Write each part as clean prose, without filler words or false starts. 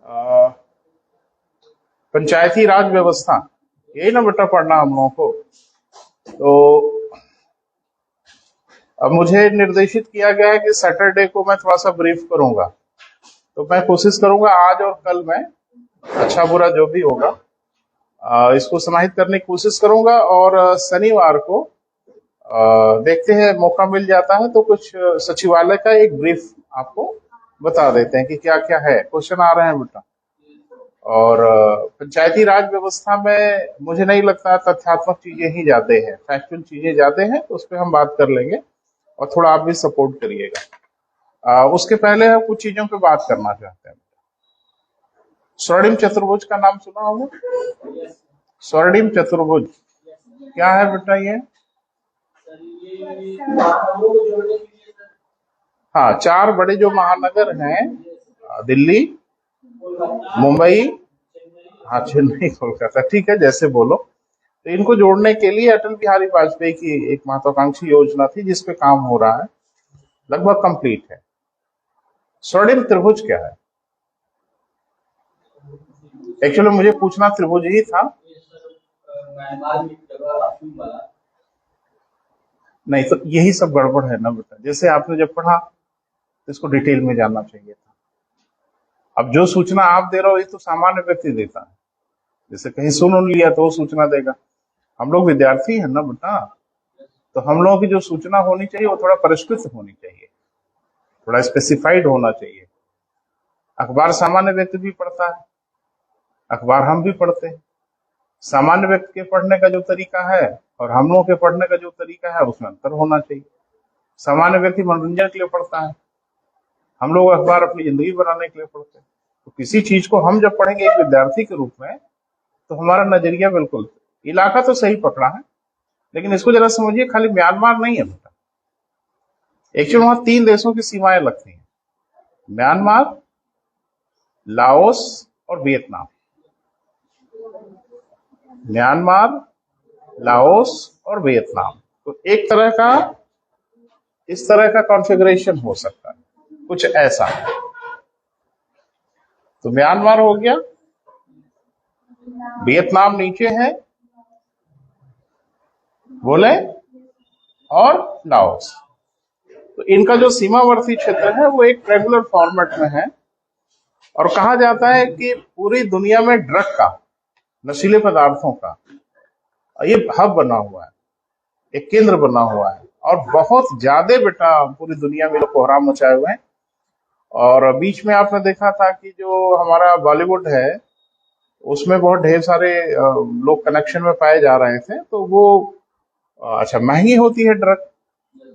अ, पंचायती राज व्यवस्था, यही ना बेटा पढ़ना हम लोगों को। तो अब मुझे निर्देशित किया गया है कि सैटरडे को मैं थोड़ा सा ब्रीफ करूंगा, तो मैं कोशिश करूंगा आज और कल में अच्छा बुरा जो भी होगा इसको समाहित करने की कोशिश करूंगा। और शनिवार को देखते हैं, मौका मिल जाता है तो कुछ सचिवालय का एक ब्रीफ आपको बता देते हैं कि क्या क्या है। क्वेश्चन आ रहे हैं बेटा। और पंचायती राज व्यवस्था में मुझे नहीं लगता तथ्यात्मक चीजें ही ज्यादा हैं, फैक्चुअल चीजें ज्यादा हैं, तो उस पर हम बात कर लेंगे और थोड़ा आप भी सपोर्ट करिएगा। उसके पहले हम कुछ चीजों पे बात करना चाहते हैं। स्वर्णिम चतुर्भुज का नाम सुना होगा? स्वर्णिम चतुर्भुज क्या है बेटा ये? हाँ, चार बड़े जो महानगर हैं, दिल्ली, मुंबई, हाँ चेन्नई, कोलकाता, ठीक है जैसे बोलो। तो इनको जोड़ने के लिए अटल बिहारी वाजपेयी की एक महत्वाकांक्षी योजना थी जिसपे काम हो रहा है, लगभग कंप्लीट है। स्वर्णिम त्रिभुज क्या है? एक्चुअली मुझे पूछना त्रिभुज ही था। नहीं तो यही सब गड़बड़ है ना बेटा, जैसे आपने जब पढ़ा तो इसको डिटेल में जानना चाहिए था। अब जो सूचना आप दे रहे हो ये तो सामान्य व्यक्ति देता है, जैसे कहीं सुन लिया तो वो सूचना देगा। हम लोग विद्यार्थी हैं ना बेटा, तो हम लोगों की जो सूचना होनी चाहिए वो थोड़ा परिष्कृत होनी चाहिए, थोड़ा स्पेसिफाइड होना चाहिए। अखबार सामान्य व्यक्ति भी पढ़ता है, अखबार हम भी पढ़ते हैं। सामान्य व्यक्ति के पढ़ने का जो तरीका है और हम लोगों के पढ़ने का जो तरीका है उसमें अंतर होना चाहिए। सामान्य व्यक्ति मनोरंजन के लिए पढ़ता है, हम लोग अखबार अपनी जिंदगी बनाने के लिए पढ़ते हैं। तो किसी चीज को हम जब पढ़ेंगे एक विद्यार्थी के रूप में, तो हमारा नजरिया बिल्कुल, इलाका तो सही पकड़ा है, लेकिन इसको जरा समझिए, खाली म्यांमार नहीं है बेटा। एक्चुअली वहां तीन देशों की सीमाएं लगती हैं, म्यांमार, लाओस और वियतनाम। म्यांमार, लाओस और वियतनाम, तो एक तरह का इस तरह का कॉन्फ़िगरेशन हो सकता है, कुछ ऐसा। तो म्यांमार हो गया, वियतनाम नीचे है, बोले, और लाओस। तो इनका जो सीमावर्ती क्षेत्र है वो एक रेगुलर फॉर्मेट में है, और कहा जाता है कि पूरी दुनिया में ड्रग का, नशीले पदार्थों का ये हब बना हुआ है, एक केंद्र बना हुआ है, और बहुत ज्यादा बेटा पूरी दुनिया में लोग कोहराम मचाए हुए हैं। और बीच में आपने देखा था कि जो हमारा बॉलीवुड है उसमें बहुत ढेर सारे लोग कनेक्शन में पाए जा रहे थे, तो वो अच्छा महंगी होती है ड्रग,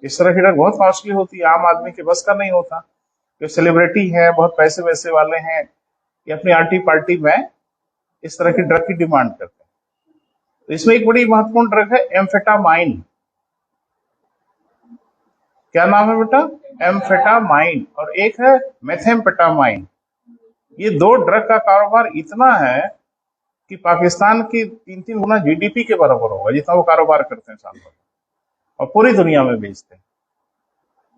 इस तरह की ड्रग बहुत कॉस्टली होती है, आम आदमी के बस का नहीं होता। जो सेलिब्रिटी है, बहुत पैसे वैसे वाले हैं, ये अपनी आर्टी पार्टी में इस तरह की ड्रग की डिमांड करते हैं। तो इसमें एक बड़ी महत्वपूर्ण ड्रग है एम्फेटामाइन। क्या नाम है बेटा? एम्फेटामाइन। और एक है मेथेम्फेटामाइन। ये दो ड्रग का कारोबार इतना है कि पाकिस्तान की 3-3 गुना जीडीपी के बराबर होगा, जितना वो कारोबार करते हैं साल भर, और पूरी दुनिया में बेचते हैं।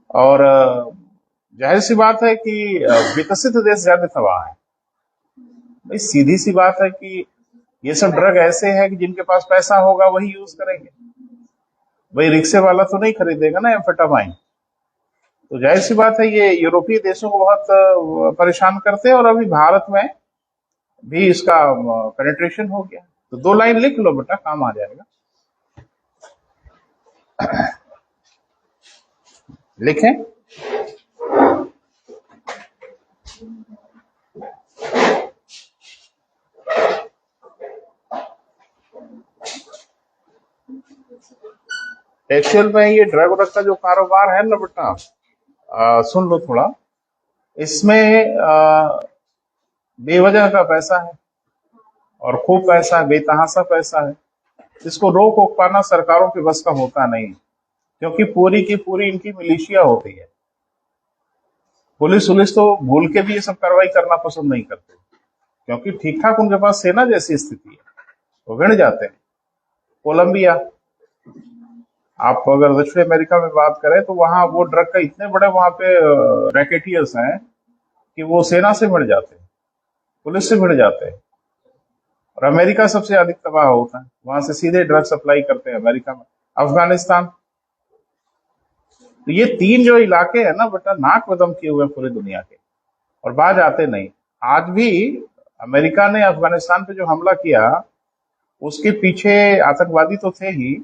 और जाहिर सी बात है कि विकसित देश ज्यादा तबाह है। भाई सीधी सी बात है कि ये सब ड्रग ऐसे है कि जिनके पास पैसा होगा वही यूज करेंगे। भाई रिक्शे वाला तो नहीं खरीदेगा ना एम्फेटामाइन। तो जाहिर सी बात है ये यूरोपीय देशों को बहुत परेशान करते हैं, और अभी भारत में भी इसका पेनिट्रेशन हो गया। तो 2 लाइन लिख लो बेटा, काम आ जाएगा। लिखें। एक्चुअल में ये ड्रग व्रग का जो कारोबार है ना बेटा, सुन लो थोड़ा, इसमें बेवजह का पैसा है, और खूब पैसा है, बेतहाशा पैसा है। इसको रोक पाना सरकारों के बस का होता नहीं, क्योंकि पूरी की पूरी इनकी मिलिशिया होती है। पुलिस वुलिस तो भूल के भी ये सब कार्रवाई करना पसंद नहीं करते, क्योंकि ठीक ठाक उनके पास सेना जैसी स्थिति है, वो गिर जाते हैं। कोलंबिया, आप अगर दक्षिण अमेरिका में बात करें तो वहां वो ड्रग का इतने बड़े वहां पे रैकेटियर्स हैं कि वो सेना से मिल जाते हैं। पुलिस से भिड़ जाते हैं। और अमेरिका सबसे अधिक तबाह होता है, वहां से सीधे ड्रग सप्लाई करते हैं अमेरिका में, अफगानिस्तान। तो ये 3 जो इलाके हैं ना बेटा, नाक बदम किए हुए हैं पूरी दुनिया के, और बाज आते नहीं। आज भी अमेरिका ने अफगानिस्तान पे जो हमला किया, उसके पीछे आतंकवादी तो थे ही,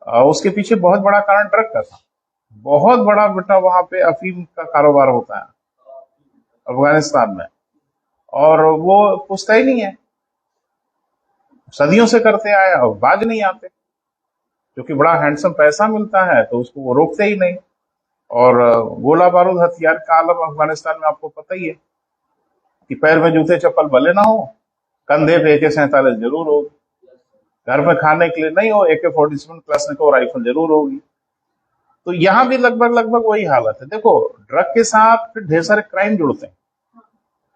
उसके पीछे बहुत बड़ा कारण ड्रग का था। बहुत बड़ा बेटा वहां पे अफीम का कारोबार होता है अफगानिस्तान में, और वो पूछता ही नहीं है, सदियों से करते आए, अब बाज नहीं आते, क्योंकि बड़ा हैंडसम पैसा मिलता है तो उसको वो रोकते ही नहीं। और गोला बारूद हथियार का आलम अफगानिस्तान में आपको पता ही है कि पैर में जूते चप्पल भले ना हो, कंधे पे AK-47 जरूर होगी, घर में खाने के लिए नहीं हो AK-47 क्लासनिकोव राइफल जरूर होगी। तो यहाँ भी लगभग लगभग वही हालत है। देखो, ड्रग के साथ फिर ढेर सारे क्राइम जुड़ते हैं।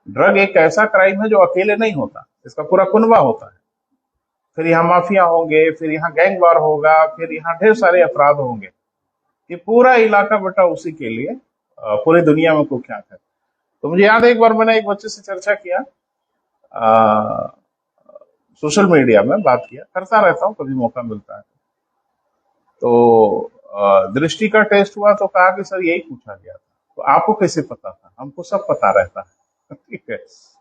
ड्रग एक ऐसा क्राइम है जो अकेले नहीं होता, इसका पूरा कुनबा होता है। फिर यहाँ माफिया होंगे, फिर यहाँ गैंग वार होगा, फिर यहाँ ढेर सारे अपराध होंगे। ये पूरा इलाका बेटा उसी के लिए पूरी दुनिया में कुख्यात है। तो मुझे याद है, एक बार मैंने एक बच्चे से चर्चा किया, सोशल मीडिया में बात किया, करता रहता हूँ कभी मौका मिलता है। तो दृष्टि का टेस्ट हुआ तो कहा कि सर यही पूछा गया था। तो आपको कैसे पता था? हमको सब पता रहता है। ठीक है,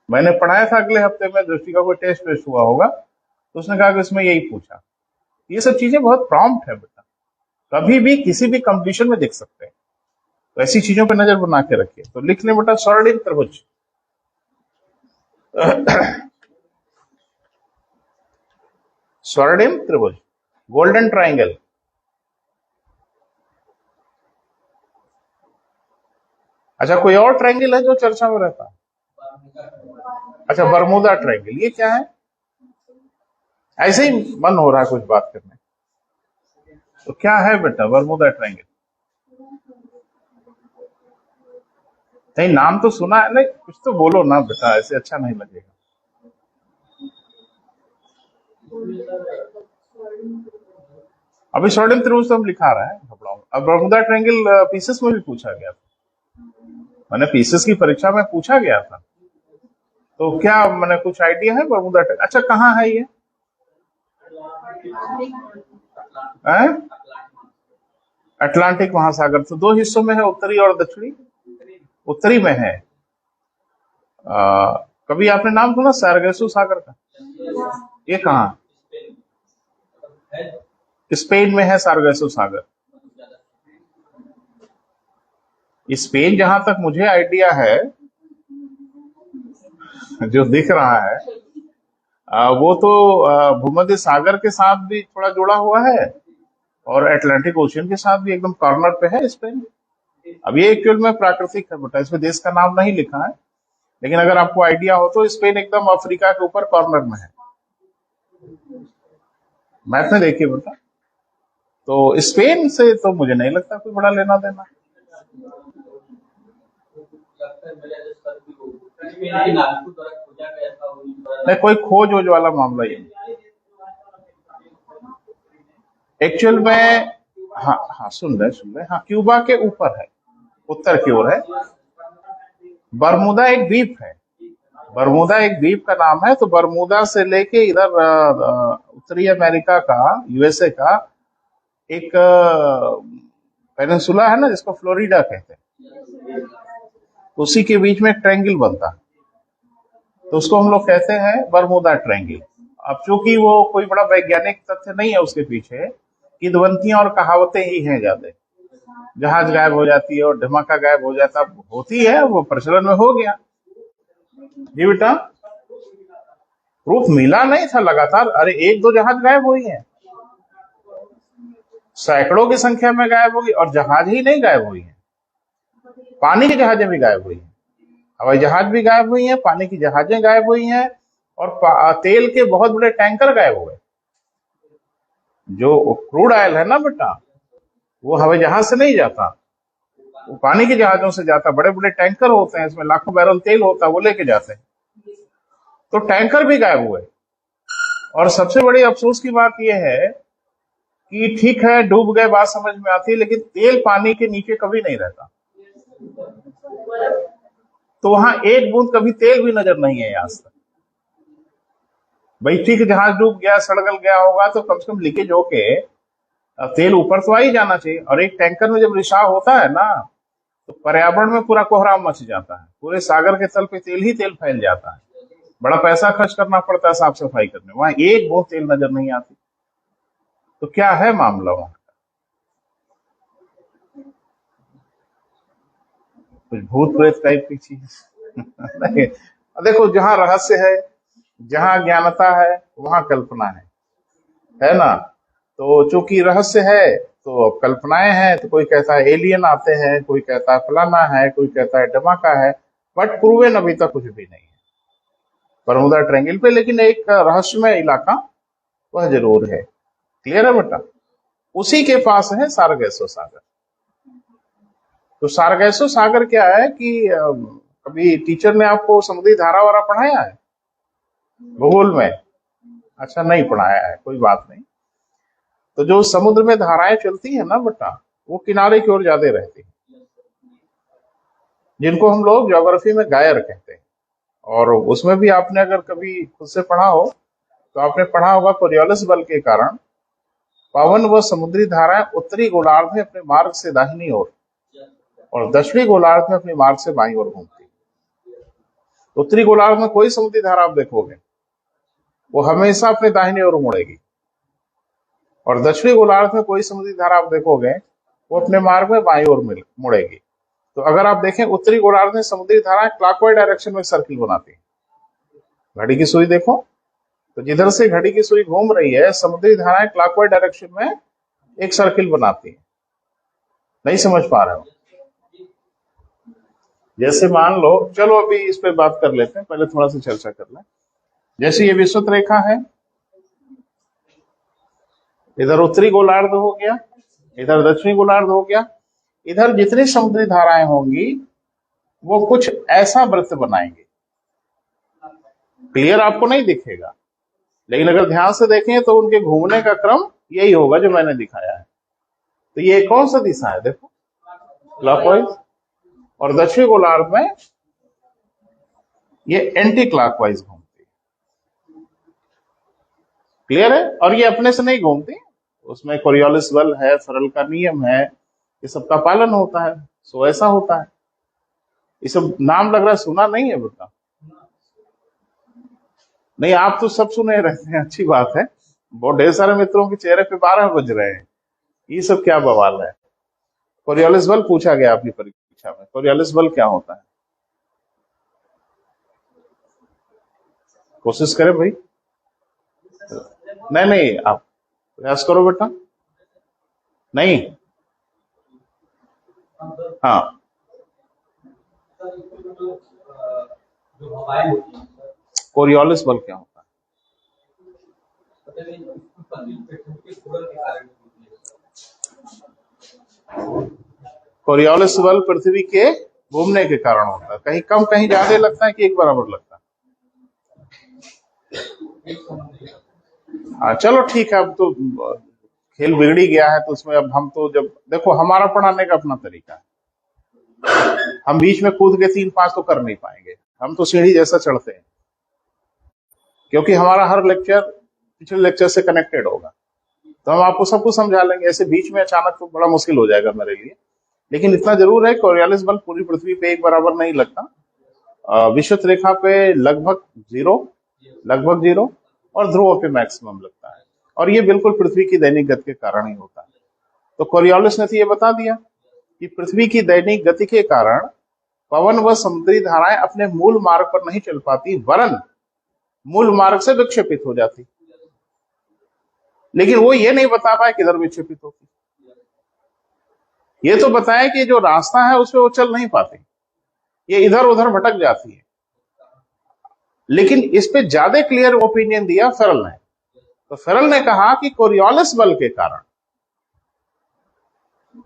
मैंने पढ़ाया था अगले हफ्ते में दृष्टि का कोई टेस्ट वेस्ट हुआ होगा, तो उसने कहा कि इसमें यही पूछा। ये सब चीजें बहुत प्रॉम्प्ट है बेटा, कभी भी किसी भी कंपटीशन में देख सकते हैं, तो ऐसी चीजों पर नजर बना के रखिए। तो लिख लें बेटा, स्वर्णिम त्रिभुज। स्वर्णिम त्रिभुज, गोल्डन ट्राइंगल। अच्छा, कोई और ट्राइंगल है जो चर्चा में रहता है? अच्छा, बरमूदा ट्राइंगल, ये क्या है? ऐसे ही मन हो रहा है कुछ बात करने, तो क्या है बेटा बरमूदा ट्राइंगल? नहीं, नाम तो सुना है, नहीं कुछ तो बोलो ना बेटा, ऐसे अच्छा नहीं लगेगा। अभी स्वर्णिम त्रिभुज तो हम लिखा रहे हैं, अब बरमूदा ट्रायंगल पीसेस में भी पूछा गया था, मैंने पीसेस की परीक्षा में पूछा गया था। तो क्या मैंने कुछ आइडिया है बरमूदा ट्रायंगल? अच्छा, कहाँ है ये? अटलांटिक महासागर। तो 2 हिस्सों में है, उत्तरी और दक्षिणी। उत्तरी में है। कभी आपने नाम सुना सार्गेसो सागर का? ये कहाँ? स्पेन में है सार्गेसो सागर। स्पेन, जहां तक मुझे आइडिया है, जो दिख रहा है, वो तो भूमध्य सागर के साथ भी थोड़ा जुड़ा हुआ है, और अटलांटिक ओशियन के साथ भी एकदम कॉर्नर पे है स्पेन। अब ये एक्चुअल में प्राकृतिक है बेटा, इसमें देश का नाम नहीं लिखा है, लेकिन अगर आपको आइडिया हो तो स्पेन एकदम अफ्रीका के ऊपर कॉर्नर में है। मैप में देखिए बेटा। तो स्पेन से तो मुझे नहीं लगता कोई बड़ा लेना देना। नहीं, कोई खोज वोज वाला मामला ही नहीं एक्चुअल में। हाँ हाँ, सुन रहे। हाँ, क्यूबा के ऊपर है, उत्तर की ओर है। बरमूदा एक द्वीप है, बरमूदा एक द्वीप का नाम है। तो बरमूदा से लेके इधर उत्तरी अमेरिका का, USA का एक पेनिनसुला है ना, जिसको फ्लोरिडा कहते हैं, उसी के बीच में एक ट्रायंगल बनता है, तो उसको हम लोग कहते हैं बरमूदा ट्रायंगल। अब चूंकि वो कोई बड़ा वैज्ञानिक तथ्य नहीं है उसके पीछे, किदवंतियां और कहावतें ही हैं ज्यादा। जहाज गायब हो जाती है और धमाका गायब हो जाता, होती है, वो प्रचलन में हो गया। जी बेटा, प्रूफ मिला नहीं था लगातार। अरे 1-2 जहाज गायब हुई हैं, सैकड़ों की संख्या में गायब होगी, और जहाज ही नहीं गायब हुई है, पानी की जहाजें भी गायब हुई हैं, हवाई जहाज भी गायब हुई हैं, पानी की जहाजें गायब हुई हैं, और तेल के बहुत बड़े टैंकर गायब हुए। जो क्रूड ऑयल है ना बेटा, वो हवाई जहाज से नहीं जाता, वो पानी के जहाजों से जाता। बड़े बड़े टैंकर होते हैं, इसमें लाखों बैरल तेल होता है, वो लेके जाते हैं। तो टैंकर भी गायब हुए। और सबसे बड़ी अफसोस की बात यह है कि ठीक है, डूब गए, बात समझ में आती है, लेकिन तेल पानी के नीचे कभी नहीं रहता। तो वहां एक बूंद कभी तेल भी नजर नहीं है आज तक। भाई ठीक, जहाज डूब गया, सड़गल गया होगा तो कम से कम लीकेज होके तेल ऊपर तो आ ही जाना चाहिए। और एक टैंकर में जब रिसाव होता है ना, तो पर्यावरण में पूरा कोहराम मच जाता है, पूरे सागर के तल पे तेल ही तेल फैल जाता है, बड़ा पैसा खर्च करना पड़ता है साफ सफाई करने, वहां एक बहुत तेल नजर नहीं आती। तो क्या है मामला वहां? कुछ भूत प्रेत टाइप की चीज? नहीं। देखो, जहां रहस्य है, जहां ज्ञानता है, वहां कल्पना है ना। तो चूंकि रहस्य है तो अब कल्पनाएं हैं, तो कोई कहता है एलियन आते हैं, कोई कहता है फलाना है, कोई कहता है धमाका है, बट प्रूवन अभी तक कुछ भी नहीं है बरमुदा ट्रायंगल पे। लेकिन एक रहस्यमय इलाका वह जरूर है। क्लियर है बेटा? उसी के पास है सारगैसो सागर। तो सारगैसो सागर क्या है कि कभी टीचर ने आपको समुद्री धारा वारा पढ़ाया है भूगोल में? अच्छा, नहीं पढ़ाया है, कोई बात नहीं। तो जो समुद्र में धाराएं चलती है ना बेटा, वो किनारे की ओर ज्यादा रहती है, जिनको हम लोग ज्योग्राफी में गायर कहते हैं। और उसमें भी आपने अगर कभी खुद से पढ़ा हो तो आपने पढ़ा होगा कोरियोलिस बल के कारण पवन व समुद्री धाराएं उत्तरी गोलार्ध में अपने मार्ग से दाहिनी ओर और दक्षिणी गोलार्ध में अपने मार्ग से बाईं ओर घूमती। उत्तरी गोलार्ध में कोई समुद्री धारा आप देखोगे वो हमेशा अपने दाहिनी ओर मुड़ेगी, और दक्षिणी गोलार्ध में कोई समुद्री धारा आप देखोगे वो अपने मार्ग में बाईं ओर मुड़ेगी। तो अगर आप देखें, उत्तरी गोलार्ध में समुद्री धाराएं क्लॉकवाइज डायरेक्शन में सर्किल बनाती है। घड़ी की सुई देखो, तो जिधर से घड़ी की सुई घूम रही है, समुद्री धाराएं क्लॉकवाइज डायरेक्शन में एक सर्किल बनाती है। नहीं समझ पा रहे हो? जैसे मान लो, चलो अभी इस पे बात कर लेते हैं, पहले थोड़ा सा चर्चा कर लें। जैसे ये विषुवत रेखा है, इधर उत्तरी गोलार्ध हो गया, इधर दक्षिणी गोलार्ध हो गया। इधर जितनी समुद्री धाराएं होंगी वो कुछ ऐसा वृत्त बनाएंगे। क्लियर आपको नहीं दिखेगा, लेकिन अगर ध्यान से देखें तो उनके घूमने का क्रम यही होगा जो मैंने दिखाया है। तो ये कौन सा दिशा है? देखो, क्लॉकवाइज। और दक्षिणी गोलार्ध में ये एंटी क्लॉकवाइज घूमती है। क्लियर है? और ये अपने से नहीं घूमती, उसमें कोरियोलिस बल है, फरेल का नियम है, ये सबका पालन होता है। सो ऐसा होता है। ये सब नाम लग रहा है, सुना नहीं है बेटा? नहीं, आप तो सब सुने रहते हैं, अच्छी बात है। बहुत ढेर सारे मित्रों के चेहरे पे 12 बज रहे हैं। ये सब क्या बवाल है? कोरियोलिस बल पूछा गया आपकी परीक्षा में, कोरियोलिस बल क्या होता है? कोशिश करें भाई। नहीं, आप प्रयास करो बेटा। नहीं, हाँ, कोरियोलिस बल क्या होता है? कोरियोलिस बल पृथ्वी के घूमने के कारण होता है। कहीं कम, कहीं ज्यादा लगता है कि एक बराबर लगता है? हाँ, चलो ठीक है। अब तो खेल बिगड़ी गया है, तो उसमें अब हम तो, जब देखो, हमारा पढ़ाने का अपना तरीका है। हम बीच में कूद के 3-5 तो कर नहीं पाएंगे, हम तो सीढ़ी जैसा चढ़ते हैं, क्योंकि हमारा हर लेक्चर पिछले लेक्चर से कनेक्टेड होगा। तो हम आपको सब कुछ समझा लेंगे, ऐसे बीच में अचानक तो बड़ा मुश्किल हो जाएगा मेरे लिए। लेकिन इतना जरूर है, कोरियोलिस बल पूरी पृथ्वी पे एक बराबर नहीं लगता। विषुवत रेखा पे लगभग जीरो और ध्रुवों पे मैक्सिमम लगता है। और ये बिल्कुल पृथ्वी की दैनिक गति के कारण ही होता है। तो कोरियोलिस ने तो ये बता दिया कि पृथ्वी की दैनिक गति के कारण पवन व समुद्री धाराएं अपने मूल मार्ग पर नहीं चल पाती, वरन मूल मार्ग से विक्षेपित हो जाती। लेकिन वो ये नहीं बता पाए किधर विक्षेपित होती। ये तो बताया कि जो रास्ता है उसपे वो चल नहीं पाती, ये इधर उधर भटक जाती है। लेकिन इस पे ज्यादा क्लियर ओपिनियन दिया फेरल ने। तो फेरल ने कहा कि कोरियोलिस बल के कारण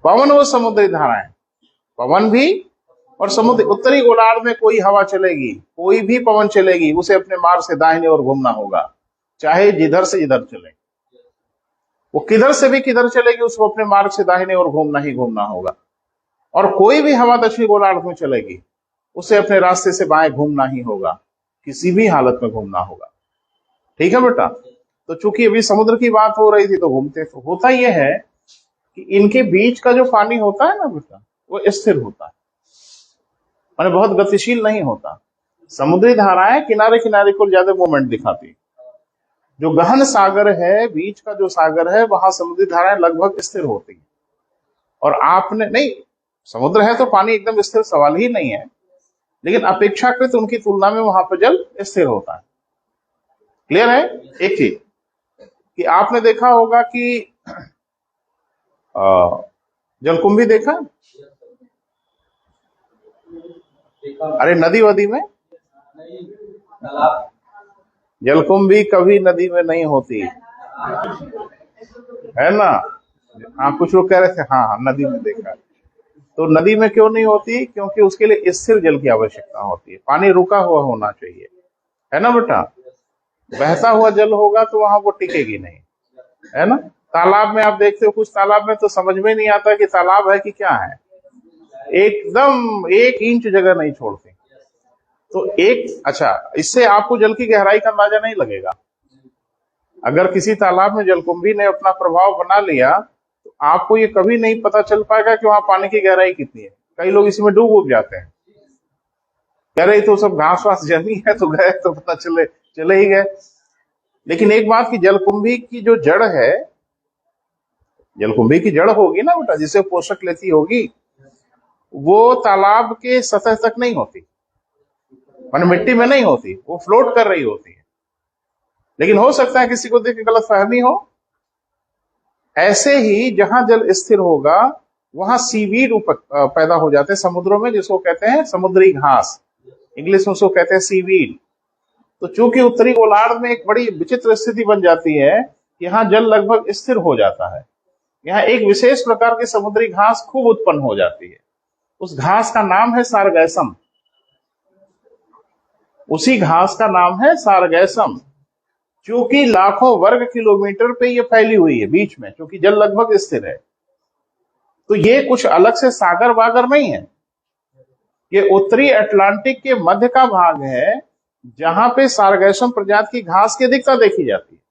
पवन व समुद्री धाराएं, पवन भी और समुद्र, उत्तरी गोलार्ध में कोई हवा चलेगी, कोई भी पवन चलेगी, उसे अपने मार्ग से दाहिने ओर घूमना होगा, चाहे जिधर से जिधर चले। वो किधर से भी किधर चलेगी, उसको अपने मार्ग से दाहिने ओर घूमना ही घूमना होगा। और कोई भी हवा दक्षिणी गोलार्ध में चलेगी, उसे अपने रास्ते से बाएं घूमना ही होगा, किसी भी हालत में घूमना होगा। ठीक है बेटा। तो चूंकि अभी समुद्र की बात हो रही थी तो घूमते, तो होता यह है कि इनके बीच का जो पानी होता है ना बेटा, वो स्थिर होता है, माने बहुत गतिशील नहीं होता। समुद्री धाराएं किनारे किनारे को ज्यादा मूवमेंट दिखाती। जो गहन सागर है, बीच का जो सागर है, वहां समुद्री धाराएं लगभग स्थिर होती है। और आपने नहीं, समुद्र है तो पानी एकदम स्थिर सवाल ही नहीं है, लेकिन अपेक्षाकृत उनकी तुलना में वहां पर जल स्थिर होता है। क्लियर है। एक चीज कि आपने देखा होगा कि जलकुंभी देखा, अरे नदी वदी में जलकुंभी कभी नदी में नहीं होती है ना। हाँ, कुछ लोग कह रहे थे हाँ हाँ नदी में देखा। तो नदी में क्यों नहीं होती? क्योंकि उसके लिए स्थिर जल की आवश्यकता होती है, पानी रुका हुआ होना चाहिए, है ना बेटा। बहता हुआ जल होगा तो वहां वो टिकेगी नहीं, है ना। तालाब में आप देखते हो, कुछ तालाब में तो समझ में नहीं आता कि तालाब है कि क्या है, एकदम 1 इंच जगह नहीं छोड़ते। तो एक अच्छा, इससे आपको जल की गहराई का अंदाजा नहीं लगेगा। अगर किसी तालाब में जलकुंभी ने अपना प्रभाव बना लिया तो आपको ये कभी नहीं पता चल पाएगा कि वहां पानी की गहराई कितनी है। कई लोग इसमें डूब उब जाते हैं, कह रहे तो सब घास वास जमी है तो गए तो पता चले ही गए। लेकिन एक बात की, जलकुंभी की जो जड़ है, जलकुंभी की जड़ होगी ना बेटा, जिसे पोषक लेती होगी, वो तालाब के सतह तक नहीं होती, माने मिट्टी में नहीं होती, वो फ्लोट कर रही होती है। लेकिन हो सकता है किसी को देख के गलत फहमी हो। ऐसे ही जहां जल स्थिर होगा वहां सीवीड पैदा हो जाते हैं समुद्रों में, जिसको कहते हैं समुद्री घास, इंग्लिश में उसको कहते हैं सीवीड। तो चूंकि उत्तरी गोलार्ध में एक बड़ी विचित्र स्थिति बन जाती है, यहाँ जल लगभग स्थिर हो जाता है, यहाँ एक विशेष प्रकार की समुद्री घास खूब उत्पन्न हो जाती है। उस घास का नाम है सारगैसम, उसी घास का नाम है सारगैसम। क्योंकि लाखों वर्ग किलोमीटर पे ये फैली हुई है बीच में, क्योंकि जल लगभग स्थिर है। तो ये कुछ अलग से सागर वागर नहीं है, ये उत्तरी अटलांटिक के मध्य का भाग है, जहां पे सारगैसम प्रजाति की घास की अधिकता देखी जाती है।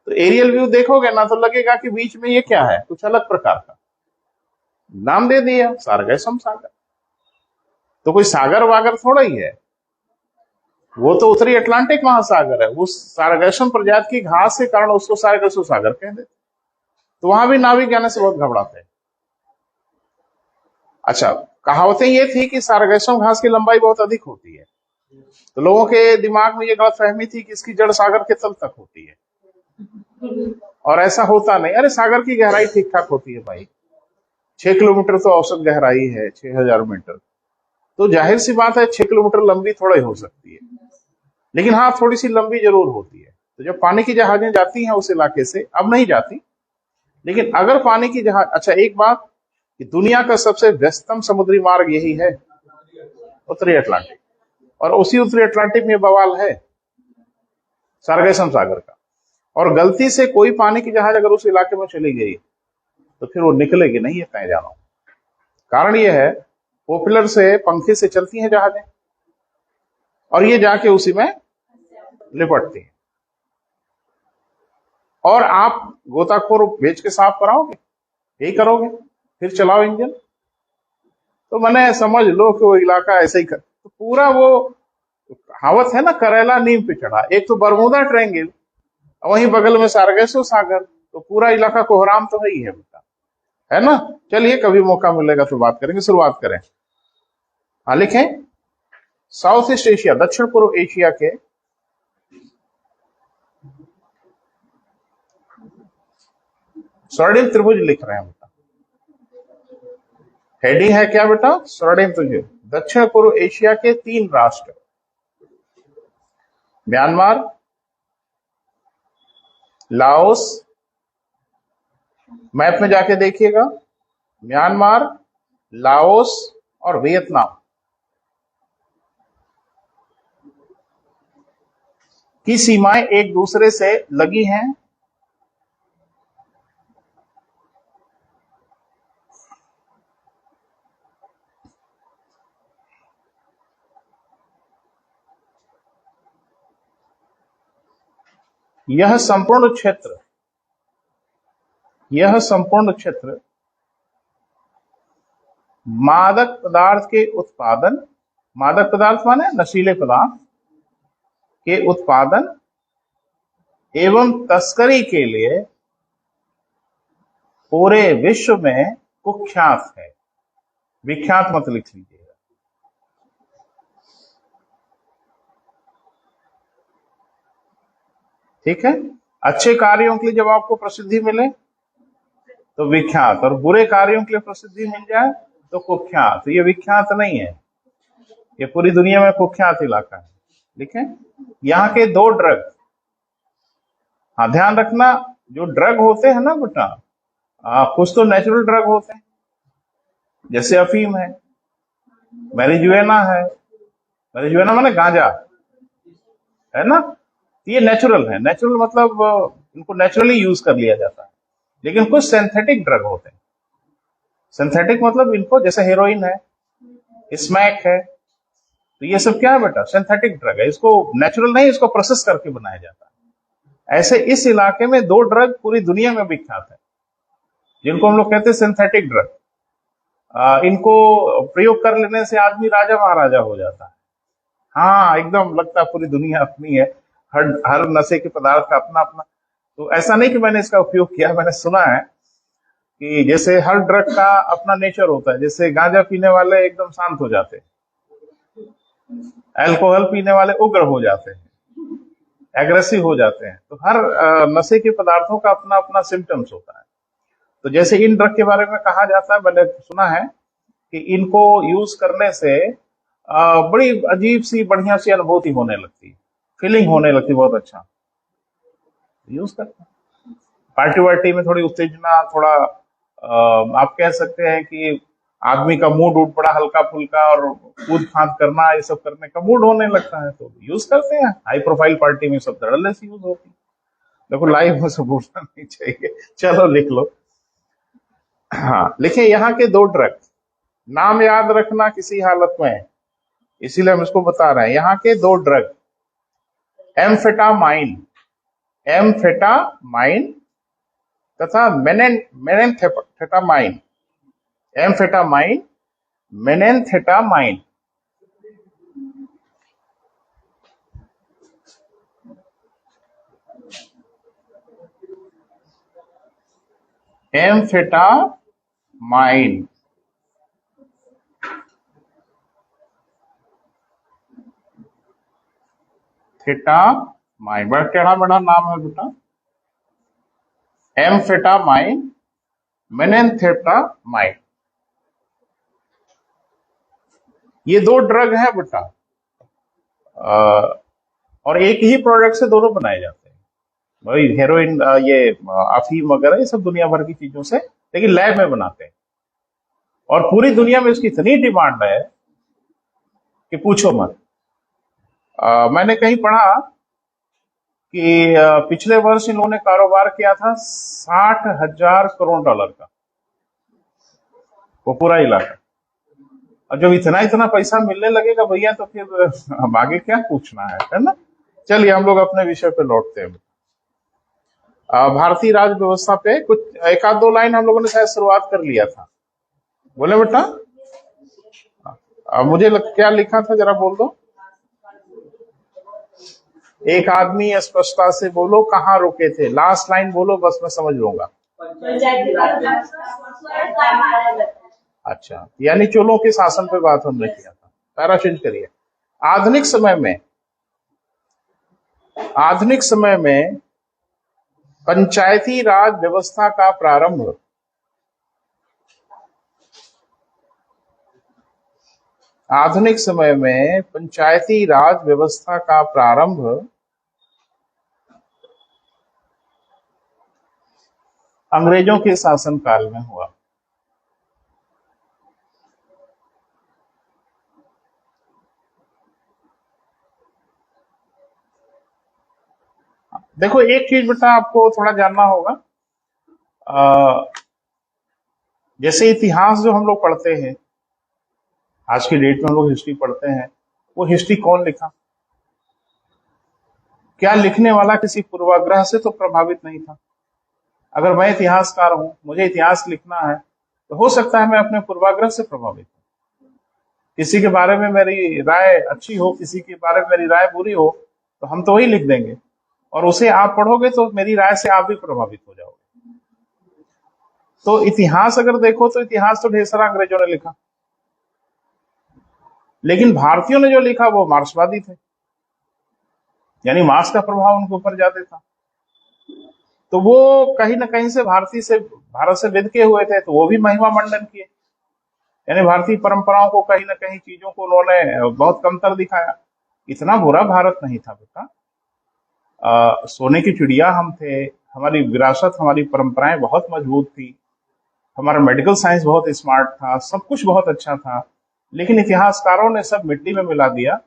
तो एरियल व्यू देखोगे ना तो लगेगा कि बीच में ये क्या है, कुछ अलग प्रकार का, नाम दे दिया सारगैसम सागर। तो कोई सागर वागर थोड़ा ही है, वो तो उत्तरी अटलांटिक महासागर है। उस सारगैसम प्रजाति की घास के कारण उसको सारगैसम सागर कह देते। तो वहां भी नाविक जाने से बहुत घबराते हैं। अच्छा, कहावतें ये थी कि सारगैसम घास की लंबाई बहुत अधिक होती है, तो लोगों के दिमाग में ये गलत फहमी थी कि इसकी जड़ सागर के तल तक होती है, और ऐसा होता नहीं। अरे सागर की गहराई ठीक ठाक होती है भाई, 6 किलोमीटर तो औसत गहराई है, 6,000 मीटर। तो जाहिर सी बात है 6 किलोमीटर लंबी थोड़ा ही हो सकती है, लेकिन हाँ थोड़ी सी लंबी जरूर होती है। तो जब पानी की जहाजें जाती हैं उस इलाके से, अब नहीं जाती, लेकिन अगर पानी की जहाज, अच्छा एक बात कि दुनिया का सबसे व्यस्तम समुद्री मार्ग यही है, उत्तरी अटलांटिक, और उसी उत्तरी अटलांटिक में बवाल है सारगैसम सागर का। और गलती से कोई पानी की जहाज अगर उस इलाके में चली गई तो फिर वो निकलेगी नहीं, ये तय जानो। कारण ये है, पॉपुलर से पंखे से चलती हैं जहाजें, और ये जाके उसी में लिपटती हैं। और आप गोताखोर भेज के साफ कराओगे, यही करोगे, फिर चलाओ इंजन। तो मैंने समझ लो कि वो इलाका ऐसे ही तो पूरा वो कहावत है ना, करेला नीम पे चढ़ा। एक तो बरमूदा ट्रायंगल, वहीं बगल में सारगैसो सागर, तो पूरा इलाका कोहराम तो है ही है बेटा, है ना। चलिए कभी मौका मिलेगा तो बात करेंगे, शुरुआत करें। हाँ लिखें, साउथ ईस्ट एशिया, दक्षिण पूर्व एशिया के स्वर्णिम त्रिभुज लिख रहे हैं बेटा। हेडिंग है क्या बेटा? स्वर्णिम त्रिभुज। दक्षिण पूर्व एशिया के 3 राष्ट्र, म्यांमार, लाओस, मैप में जाके देखिएगा, म्यांमार, लाओस और वियतनाम की सीमाएं एक दूसरे से लगी हैं। यह संपूर्ण क्षेत्र, यह संपूर्ण क्षेत्र मादक पदार्थ के उत्पादन, मादक पदार्थ माने नशीले पदार्थ के उत्पादन एवं तस्करी के लिए पूरे विश्व में कुख्यात है। विख्यात मत लिख लीजिएगा। ठीक है, अच्छे कार्यों के लिए जब आपको प्रसिद्धि मिले तो विख्यात, और बुरे कार्यों के लिए प्रसिद्धि मिल जाए तो कुख्यात। तो ये विख्यात नहीं है, ये पूरी दुनिया में कुख्यात इलाका है। ठीक है, यहाँ के दो ड्रग, हाँ ध्यान रखना, जो ड्रग होते हैं ना बेटा, कुछ तो नेचुरल ड्रग होते हैं, जैसे अफीम है, मैरिजुएना है, मैरिजुएना माने गांजा है ना, ये नेचुरल है। नेचुरल मतलब इनको नेचुरली यूज कर लिया जाता है। लेकिन कुछ सिंथेटिक ड्रग होते हैं। सिंथेटिक मतलब इनको, जैसे हेरोइन है, स्मैक है, तो ये सब क्या है बेटा, सिंथेटिक ड्रग है। इसको नेचुरल नहीं, इसको प्रोसेस करके बनाया जाता है। ऐसे इस इलाके में दो ड्रग पूरी दुनिया में विख्यात है, जिनको हम लोग कहते हैं सिंथेटिक ड्रग। इनको प्रयोग कर लेने से आदमी राजा महाराजा हो जाता है। हाँ, एकदम लगता है पूरी दुनिया अपनी है, हर नशे के पदार्थ का अपना अपना। तो ऐसा नहीं कि मैंने इसका उपयोग किया, मैंने सुना है कि जैसे हर ड्रग का अपना नेचर होता है। जैसे गांजा पीने वाले एकदम शांत हो जाते हैं, अल्कोहल पीने वाले उग्र हो जाते हैं, एग्रेसिव हो जाते हैं। तो हर नशे के पदार्थों का अपना अपना सिम्टम्स होता है। तो जैसे इन ड्रग के बारे में कहा जाता है, मैंने सुना है कि इनको यूज करने से बड़ी अजीब सी बढ़िया सी अनुभूति होने लगती है, फीलिंग होने लगती है, बहुत अच्छा। यूज करते हैं पार्टी वार्टी में, थोड़ी उत्तेजना, थोड़ा आप कह सकते हैं कि आदमी का मूड उठ पड़ा हल्का फुल्का, और कूद फांद करना, ये सब करने का मूड होने लगता है, तो यूज करते हैं। हाई प्रोफाइल पार्टी में सब धड़ल्ले से यूज होती है। देखो लाइव में सब भूलना नहीं चाहिए। चलो लिख लो। हाँ लिखे, यहाँ के दो ड्रग, नाम याद रखना किसी हालत में, इसीलिए हम इसको बता रहे हैं। यहाँ के दो ड्रग, एम्फेटामाइन, एम्फेटामाइन तथा मेनेंथेटामाइन, एम्फेटामाइन, मेनेंथेटामाइन। एम्फेटामाइन, थेटामाइन, बड़ा टेढ़ा बड़ा नाम है बेटा। एम्फेटामाइन, मेनेंथेटामाइन, ये दो ड्रग है बेटा, और एक ही प्रोडक्ट से दोनों बनाए जाते हैं। वही हेरोइन, ये अफीम वगैरह, ये सब दुनिया भर की चीजों से, लेकिन लैब में बनाते हैं। और पूरी दुनिया में इसकी इतनी डिमांड है कि पूछो मत। मैंने कहीं पढ़ा कि पिछले वर्ष इन लोगों ने कारोबार किया था 60,000 करोड़ डॉलर का, वो पूरा इलाका। और जब इतना इतना पैसा मिलने लगेगा भैया, तो फिर हम आगे क्या पूछना है ना। चलिए हम लोग अपने विषय पे लौटते हैं। भारतीय राज व्यवस्था पे कुछ एक आध दो लाइन हम लोगों ने शायद शुरुआत कर लिया था। बोले बेटा, मुझे क्या लिखा था जरा बोल दो। एक आदमी स्पष्टता से बोलो, कहाँ रुके थे, लास्ट लाइन बोलो, बस मैं समझ लूंगा। अच्छा, यानी चोलों के शासन पे बात हमने किया था। पैरा चेंज करिए। आधुनिक समय में पंचायती राज व्यवस्था का प्रारंभ आधुनिक समय में पंचायती राज व्यवस्था का प्रारंभ अंग्रेजों के शासनकाल में हुआ। देखो एक चीज बेटा आपको थोड़ा जानना होगा, जैसे इतिहास जो हम लोग पढ़ते हैं, आज की डेट में हम लोग हिस्ट्री पढ़ते हैं, वो हिस्ट्री कौन लिखा? क्या लिखने वाला किसी पूर्वाग्रह से तो प्रभावित नहीं था? अगर मैं इतिहासकार हूं, मुझे इतिहास लिखना है, तो हो सकता है मैं अपने पूर्वाग्रह से प्रभावित हूं। किसी के बारे में मेरी राय अच्छी हो, किसी के बारे में मेरी राय बुरी हो, तो हम तो वही लिख देंगे, और उसे आप पढ़ोगे तो मेरी राय से आप भी प्रभावित हो जाओगे। तो इतिहास अगर देखो तो इतिहास तो ढेर सारा अंग्रेजों ने लिखा, लेकिन भारतीयों ने जो लिखा वो मार्क्सवादी थे, यानी मार्क्स का प्रभाव उनके ऊपर ज्यादा था। तो वो कहीं ना कहीं से भारत से विद के हुए थे, तो वो भी महिमा मंडन किए, यानी भारतीय परंपराओं को कहीं ना कहीं चीजों को उन्होंने बहुत कमतर दिखाया। इतना बुरा भारत नहीं था बेटा। सोने की चिड़िया हम थे, हमारी विरासत, हमारी परंपराएं बहुत मजबूत थी, हमारा मेडिकल साइंस बहुत स्मार्ट था, सब कुछ बहुत अच्छा था, लेकिन इतिहासकारों ने सब मिट्टी में मिला दिया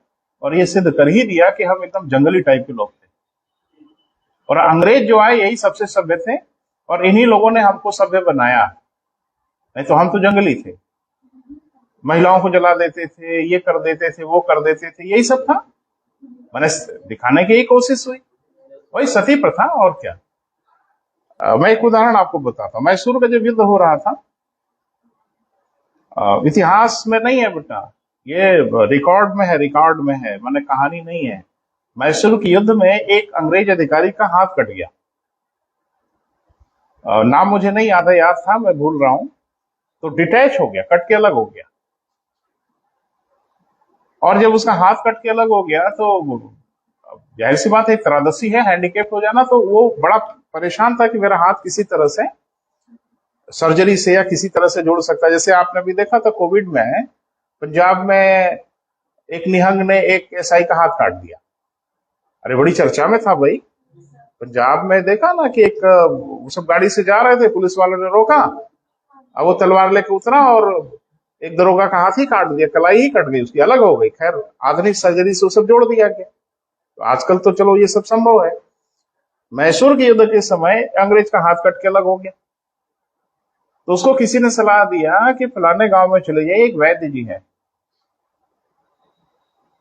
और ये सिद्ध कर ही दिया कि हम एकदम जंगली टाइप के लोग थे। और अंग्रेज जो आए यही सबसे सभ्य थे, और इन्हीं लोगों ने हमको सभ्य बनाया, नहीं तो हम तो जंगली थे। महिलाओं को जला देते थे, ये कर देते थे, वो कर देते थे, यही सब था। मैंने दिखाने की कोशिश हुई, वही सती प्रथा, और क्या। मैं एक उदाहरण आपको बताता हूँ। मैसूर का जब युद्ध हो रहा था, इतिहास में नहीं है बेटा, ये रिकॉर्ड में है, रिकॉर्ड में है, मैंने कहानी नहीं है। मैसूर के युद्ध में एक अंग्रेज अधिकारी का हाथ कट गया। नाम मुझे नहीं याद था, मैं भूल रहा हूं। तो डिटैच हो गया, कट के अलग हो गया। और जब उसका हाथ कट के अलग हो गया तो जाहिर सी बात है, त्रादसी है, हैंडीकेप हो जाना, तो वो बड़ा परेशान था कि मेरा हाथ किसी तरह से सर्जरी से या किसी तरह से जुड़ सकता है। जैसे आपने भी देखा था कोविड में, पंजाब में एक निहंग ने एक एसआई का हाथ काट दिया। अरे बड़ी चर्चा में था भाई। पंजाब में देखा ना कि एक वो सब गाड़ी से जा रहे थे, पुलिस वालों ने रोका, अब वो तलवार लेके उतरा और एक दरोगा का हाथ ही काट दिया, कलाई ही कट गई उसकी, अलग हो गई। खैर आधुनिक सर्जरी से वो सब जोड़ दिया गया, तो आजकल तो चलो ये सब संभव है। मैसूर के युद्ध के समय अंग्रेज का हाथ कट के अलग हो गया, तो उसको किसी ने सलाह दिया कि फलाने गांव में चले जाइए, एक वैद्य जी है,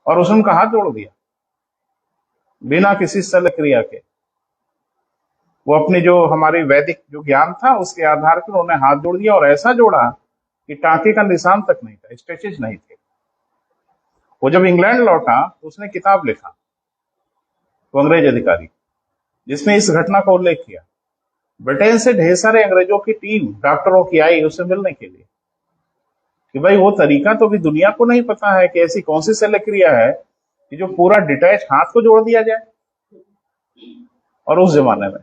और उसने उनका हाथ जोड़ दिया बिना किसी शल्य क्रिया के। वो अपनी जो हमारी वैदिक जो ज्ञान था उसके आधार पर उन्होंने हाथ जोड़ दिया, और ऐसा जोड़ा कि टांके का निशान तक नहीं था, स्ट्रेचेज नहीं थे। वो जब इंग्लैंड लौटा तो उसने किताब लिखा, वो अंग्रेज अधिकारी, जिसमें इस घटना का उल्लेख किया। ब्रिटेन से ढेर सारे अंग्रेजों की टीम डॉक्टरों की आई उससे मिलने के लिए, कि भाई वो तरीका तो भी दुनिया को नहीं पता है कि ऐसी कौन सी शल्य क्रिया है कि जो पूरा डिटैच हाथ को जोड़ दिया जाए। और उस जमाने में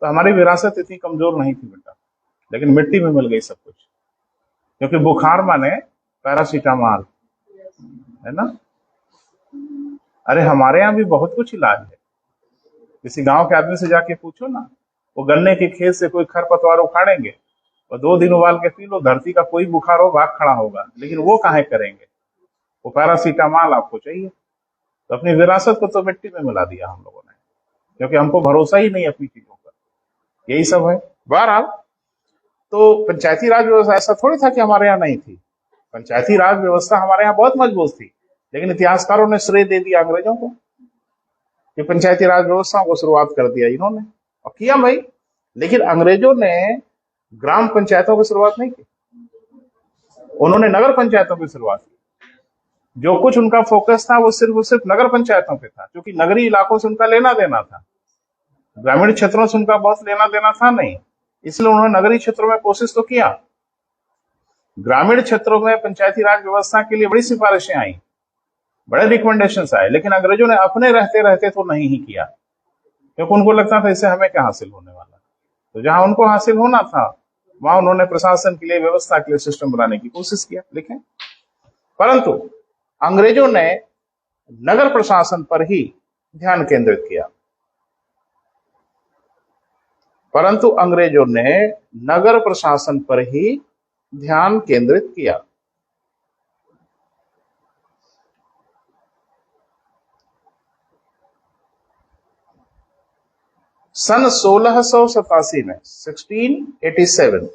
तो हमारी विरासत इतनी कमजोर नहीं थी बेटा, लेकिन मिट्टी में मिल गई सब कुछ, क्योंकि बुखार माने पैरासीटामोल, है ना। अरे हमारे यहाँ भी बहुत कुछ इलाज है। किसी गांव के आदमी से जाके पूछो ना, वो गन्ने के खेत से कोई खरपतवार उखाड़ेंगे और 2 दिन उबाल के पी लो, धरती का कोई बुखार हो भाग खड़ा होगा, लेकिन वो काहे करेंगे, वो पैरासीटामोल आपको चाहिए। तो अपनी विरासत को तो मिट्टी में मिला दिया हम लोगों ने, क्योंकि हमको भरोसा ही नहीं अपनी चीजों पर। यही सब है। बहरहाल, तो पंचायती राज व्यवस्था ऐसा थोड़ी था कि हमारे यहाँ नहीं थी। पंचायती राज व्यवस्था हमारे यहाँ बहुत मजबूत थी, लेकिन इतिहासकारों ने श्रेय दे दिया अंग्रेजों को कि पंचायती राज व्यवस्था को शुरुआत कर दिया इन्होंने, और किया भाई। लेकिन अंग्रेजों ने ग्राम पंचायतों की शुरुआत नहीं की, उन्होंने नगर पंचायतों की शुरुआत की। जो कुछ उनका फोकस था वो सिर्फ नगर पंचायतों पे था, क्योंकि नगरीय इलाकों से उनका लेना देना था, ग्रामीण क्षेत्रों से उनका बहुत लेना देना था नहीं, इसलिए उन्होंने नगरीय क्षेत्रों में कोशिश तो किया। ग्रामीण क्षेत्रों में पंचायती राज व्यवस्था के लिए बड़ी सिफारिशें आई, बड़े रिकमेंडेशन आए, लेकिन अंग्रेजों ने अपने रहते रहते तो नहीं ही किया, क्योंकि उनको लगता था इससे हमें क्या हासिल होने वाला। तो जहां उनको हासिल होना था वहां उन्होंने प्रशासन के लिए, व्यवस्था के लिए सिस्टम बनाने की कोशिश किया, लेकिन परंतु अंग्रेजों ने नगर प्रशासन पर ही ध्यान केंद्रित किया। परंतु अंग्रेजों ने नगर प्रशासन पर ही ध्यान केंद्रित किया। सन 1687 में 1687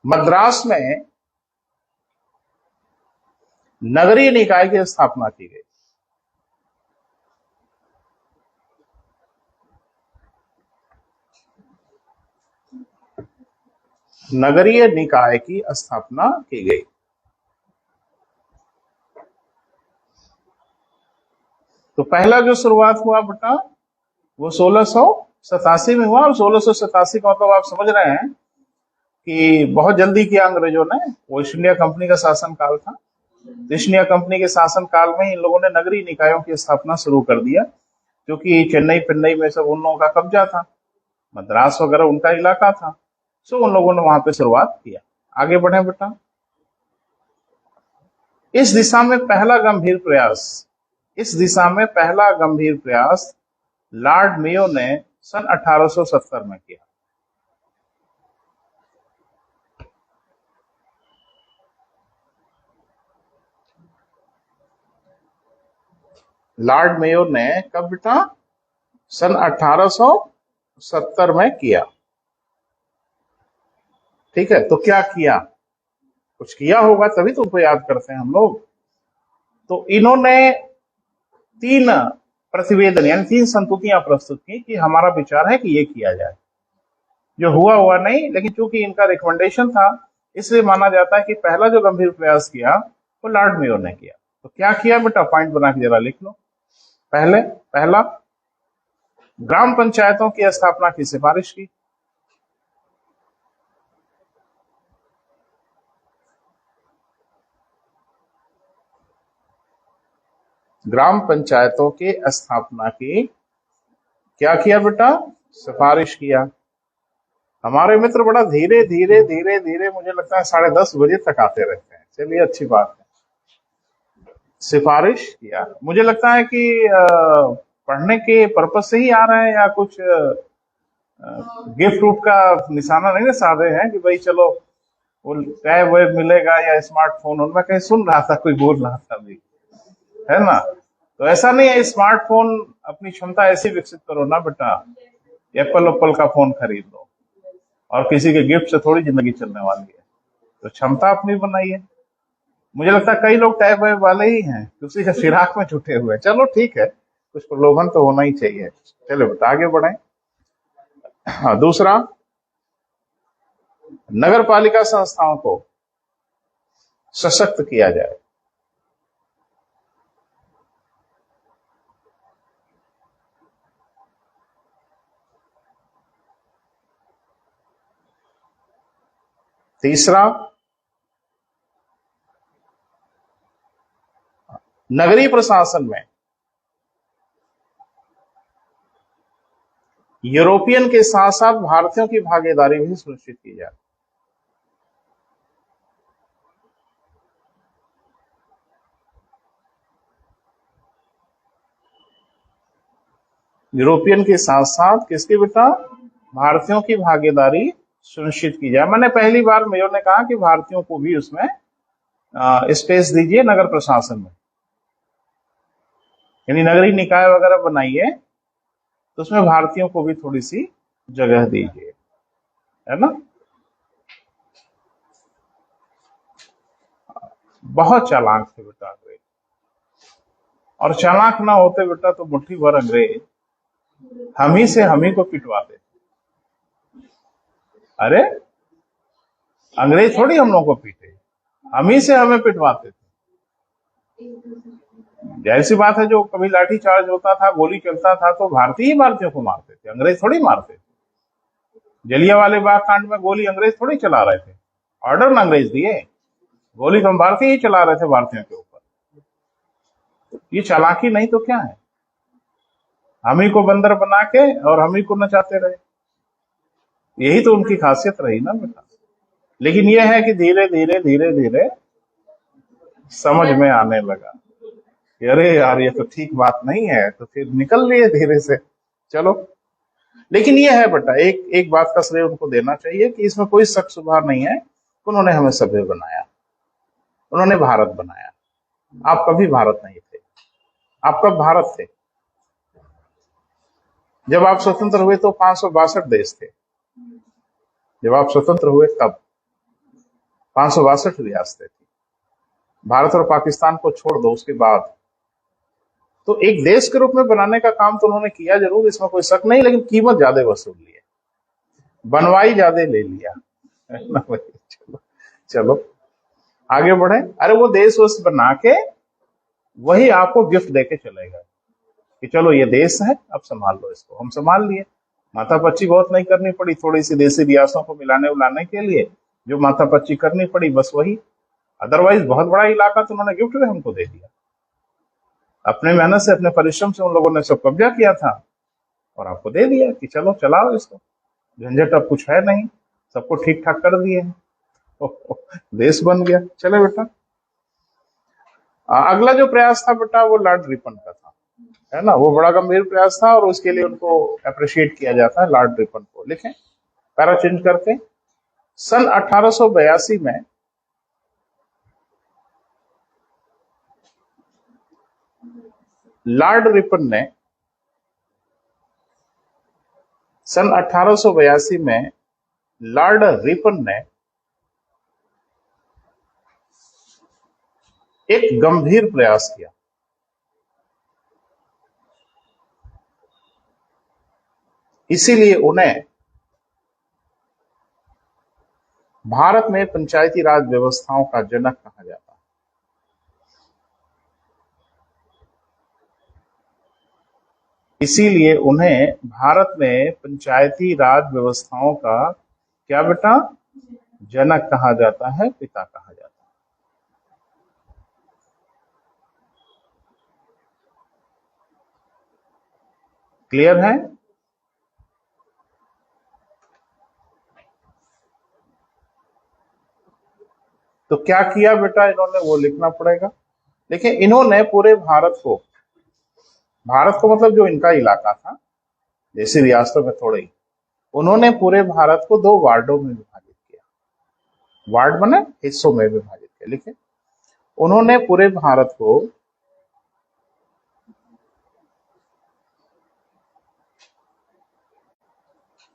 मद्रास में नगरीय निकाय की स्थापना की गई। नगरीय निकाय की स्थापना की गई। तो पहला जो शुरुआत हुआ बेटा वो 1687 में हुआ, और 1687 का मतलब आप समझ रहे हैं कि बहुत जल्दी किया अंग्रेजों ने। वो ईस्ट इंडिया कंपनी का शासन काल था, तो ईस्ट इंडिया कंपनी के शासन काल में इन लोगों ने नगरीय निकायों की स्थापना शुरू कर दिया, क्योंकि चेन्नई पिन्नई में सब उन लोगों का कब्जा था, मद्रास वगैरह उनका इलाका था, सो उन लोगों ने वहां पे शुरुआत किया। आगे बढ़े बेटा। इस दिशा में पहला गंभीर प्रयास लॉर्ड मेयो ने सन 1870 में किया। लॉर्ड मेयो ने कब बेटा? सन 1870 में किया। ठीक है, तो क्या किया? कुछ किया होगा तभी तो उनको याद करते हैं हम लोग। तो इन्होंने 3 प्रतिवेदन यानी 3 संतुतियां प्रस्तुत की कि हमारा विचार है कि ये किया जाए। जो हुआ नहीं, लेकिन चूंकि इनका रिकमेंडेशन था इसलिए माना जाता है कि पहला जो गंभीर प्रयास किया वो लॉर्ड मेयो ने किया। तो क्या किया बेटा? पॉइंट बना के जरा लिख लो। पहला, ग्राम पंचायतों की स्थापना की सिफारिश की। ग्राम पंचायतों की स्थापना की। क्या किया बेटा? सिफारिश किया। हमारे मित्र बड़ा धीरे धीरे धीरे धीरे मुझे लगता है 10:30 बजे तक आते रहते हैं। चलिए, अच्छी बात है। सिफारिश किया। मुझे लगता है कि पढ़ने के पर्पज से ही आ रहे हैं, या कुछ गिफ्ट रूप का निशाना नहीं ना साधे हैं कि भाई चलो वो टैब वैब मिलेगा या स्मार्टफोन। उनमें कहीं सुन रहा था, कोई बोल रहा था भी, है ना? तो ऐसा नहीं है, स्मार्टफोन अपनी क्षमता ऐसी विकसित करो ना बेटा, एप्पल का फोन खरीद लो, और किसी के गिफ्ट से थोड़ी जिंदगी चलने वाली है। तो क्षमता अपनी बनाइए। मुझे लगता है कई लोग टैब वैब वाले ही हैं, उसी के फिराक में जुटे हुए हैं। चलो ठीक है, कुछ प्रलोभन तो होना ही चाहिए। चलो बेटा आगे बढ़े। हाँ, दूसरा, नगर पालिका संस्थाओं को सशक्त किया जाए। तीसरा, नगरीय प्रशासन में यूरोपियन के साथ साथ भारतीयों की भागीदारी भी सुनिश्चित की जाए। यूरोपियन के साथ साथ किसकी बेटा? भारतीयों की भागीदारी सुनिश्चित की जाए। मैंने पहली बार मेयर ने कहा कि भारतीयों को भी उसमें स्पेस दीजिए नगर प्रशासन में, यानी नगरीय निकाय वगैरह बनाइए तो उसमें भारतीयों को भी थोड़ी सी जगह दीजिए, है ना? बहुत चालाक थे बेटा अंग्रेज, और चालाक ना होते बेटा तो मुट्ठी भर अंग्रेज हम ही को पिटवाते। अरे अंग्रेज थोड़ी हम लोगों को पीटे, हम ही से हमें पिटवाते थे। जाहिर सी बात है, जो कभी लाठी चार्ज होता था, गोली चलता था, तो भारतीय ही भारतीयों को मारते थे, अंग्रेज थोड़ी मारते थे। जलियांवाले बाग कांड में गोली अंग्रेज थोड़ी चला रहे थे, ऑर्डर ना अंग्रेज दिए, गोली तो हम भारतीय ही चला रहे थे भारतीयों के ऊपर। ये चालाकी नहीं तो क्या है? हम ही को बंदर बना के और हम ही को नचाते रहे, यही तो उनकी खासियत रही ना बेटा। लेकिन यह है कि धीरे धीरे धीरे धीरे समझ में आने लगा कि अरे यार ये तो ठीक बात नहीं है, तो फिर निकल लिए धीरे से। चलो, लेकिन ये है बेटा, एक बात का श्रेय उनको देना चाहिए कि इसमें कोई शक शुबा नहीं है, उन्होंने हमें सभ्य बनाया, उन्होंने भारत बनाया। आप कभी भारत नहीं थे। आप कब भारत थे? जब आप स्वतंत्र हुए तो 562 देश थे। जब आप स्वतंत्र हुए तब 562 रियासतें थी। भारत और पाकिस्तान को छोड़ दो उसके बाद, तो एक देश के रूप में बनाने का काम तो उन्होंने किया जरूर, इसमें कोई शक नहीं, लेकिन कीमत ज्यादा वसूल ली है, बनवाई ज्यादा ले लिया। है ना भाई। चलो चलो आगे बढ़े। अरे वो देश वश बना के वही आपको गिफ्ट देके चलेगा कि चलो ये देश है, अब संभाल लो इसको। हम संभाल लिए, माथापच्ची बहुत नहीं करनी पड़ी, थोड़ी सी देसी रियासतों को मिलाने उलाने के लिए जो माथापच्ची करनी पड़ी बस वही। अदरवाइज बहुत बड़ा इलाका तो उन्होंने गिफ्ट में हमको दे दिया। अपने मेहनत से, अपने परिश्रम से उन लोगों ने सब कब्जा किया था और आपको दे दिया कि चलो चलाओ इसको, झंझट अब कुछ है नहीं, सबको ठीक ठाक कर दिए हैं। देश बन गया। चले बेटा, अगला जो प्रयास था बेटा वो लॉर्ड रिपन का था, है ना। वो बड़ा गंभीर प्रयास था और उसके लिए उनको अप्रिशिएट किया जाता है, लॉर्ड रिपन को। लिखें पैरा चेंज करके। सन 1882 में लॉर्ड रिपन ने, सन 1882 में लॉर्ड रिपन ने एक गंभीर प्रयास किया। इसीलिए उन्हें भारत में पंचायती राज व्यवस्थाओं का जनक कहा जाता है। इसीलिए उन्हें भारत में पंचायती राज व्यवस्थाओं का क्या बेटा, जनक कहा जाता है, पिता कहा जाता है। क्लियर है? तो क्या किया बेटा इन्होंने, वो लिखना पड़ेगा। देखिए इन्होंने पूरे भारत को मतलब जो इनका इलाका था, जैसे रियासतों में थोड़े ही, उन्होंने पूरे भारत को 2 वार्डों में विभाजित किया। वार्ड बने हिस्सों में विभाजित किया। लिखे उन्होंने पूरे भारत को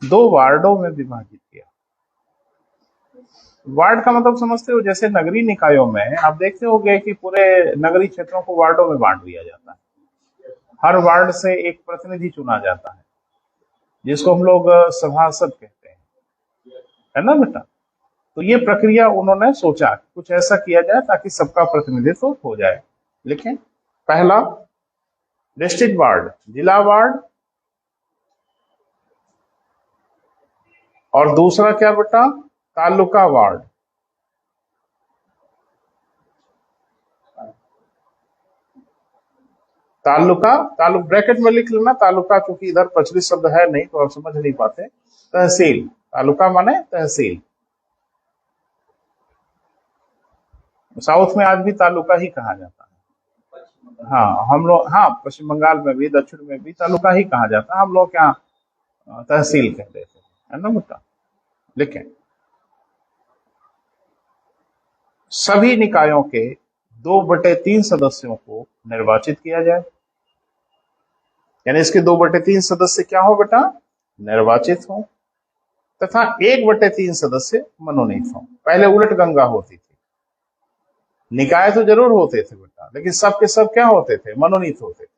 2 वार्डों में विभाजित किया। वार्ड का मतलब समझते हो, जैसे नगरीय निकायों में आप देखते होंगे कि पूरे नगरीय क्षेत्रों को वार्डों में बांट दिया जाता है। हर वार्ड से एक प्रतिनिधि चुना जाता है जिसको हम लोग सभासद कहते हैं, है ना बेटा। तो ये प्रक्रिया उन्होंने सोचा कुछ ऐसा किया जाए ताकि सबका प्रतिनिधित्व हो जाए। लिखें पहला डिस्ट्रिक्ट वार्ड, जिला वार्ड, और दूसरा क्या बेटा, तालुका वार्ड। तालुक ब्रैकेट में लिख लेना, तालुका क्योंकि इधर प्रचलित शब्द है नहीं तो आप समझ नहीं पाते। तहसील, तालुका माने तहसील। साउथ में आज भी तालुका ही कहा जाता है। हाँ हम लोग, हाँ पश्चिम बंगाल में भी, दक्षिण में भी तालुका ही कहा जाता है। हम लोग क्या तहसील कहते थे, है ना बेटा। लिखें सभी निकायों के 2/3 सदस्यों को निर्वाचित किया जाए। यानी इसके 2/3 सदस्य क्या हो बेटा, निर्वाचित हो, तथा 1/3 सदस्य मनोनीत हो। पहले उलट गंगा होती थी, निकाय तो जरूर होते थे बेटा, लेकिन सब के सब क्या होते थे, मनोनीत होते थे।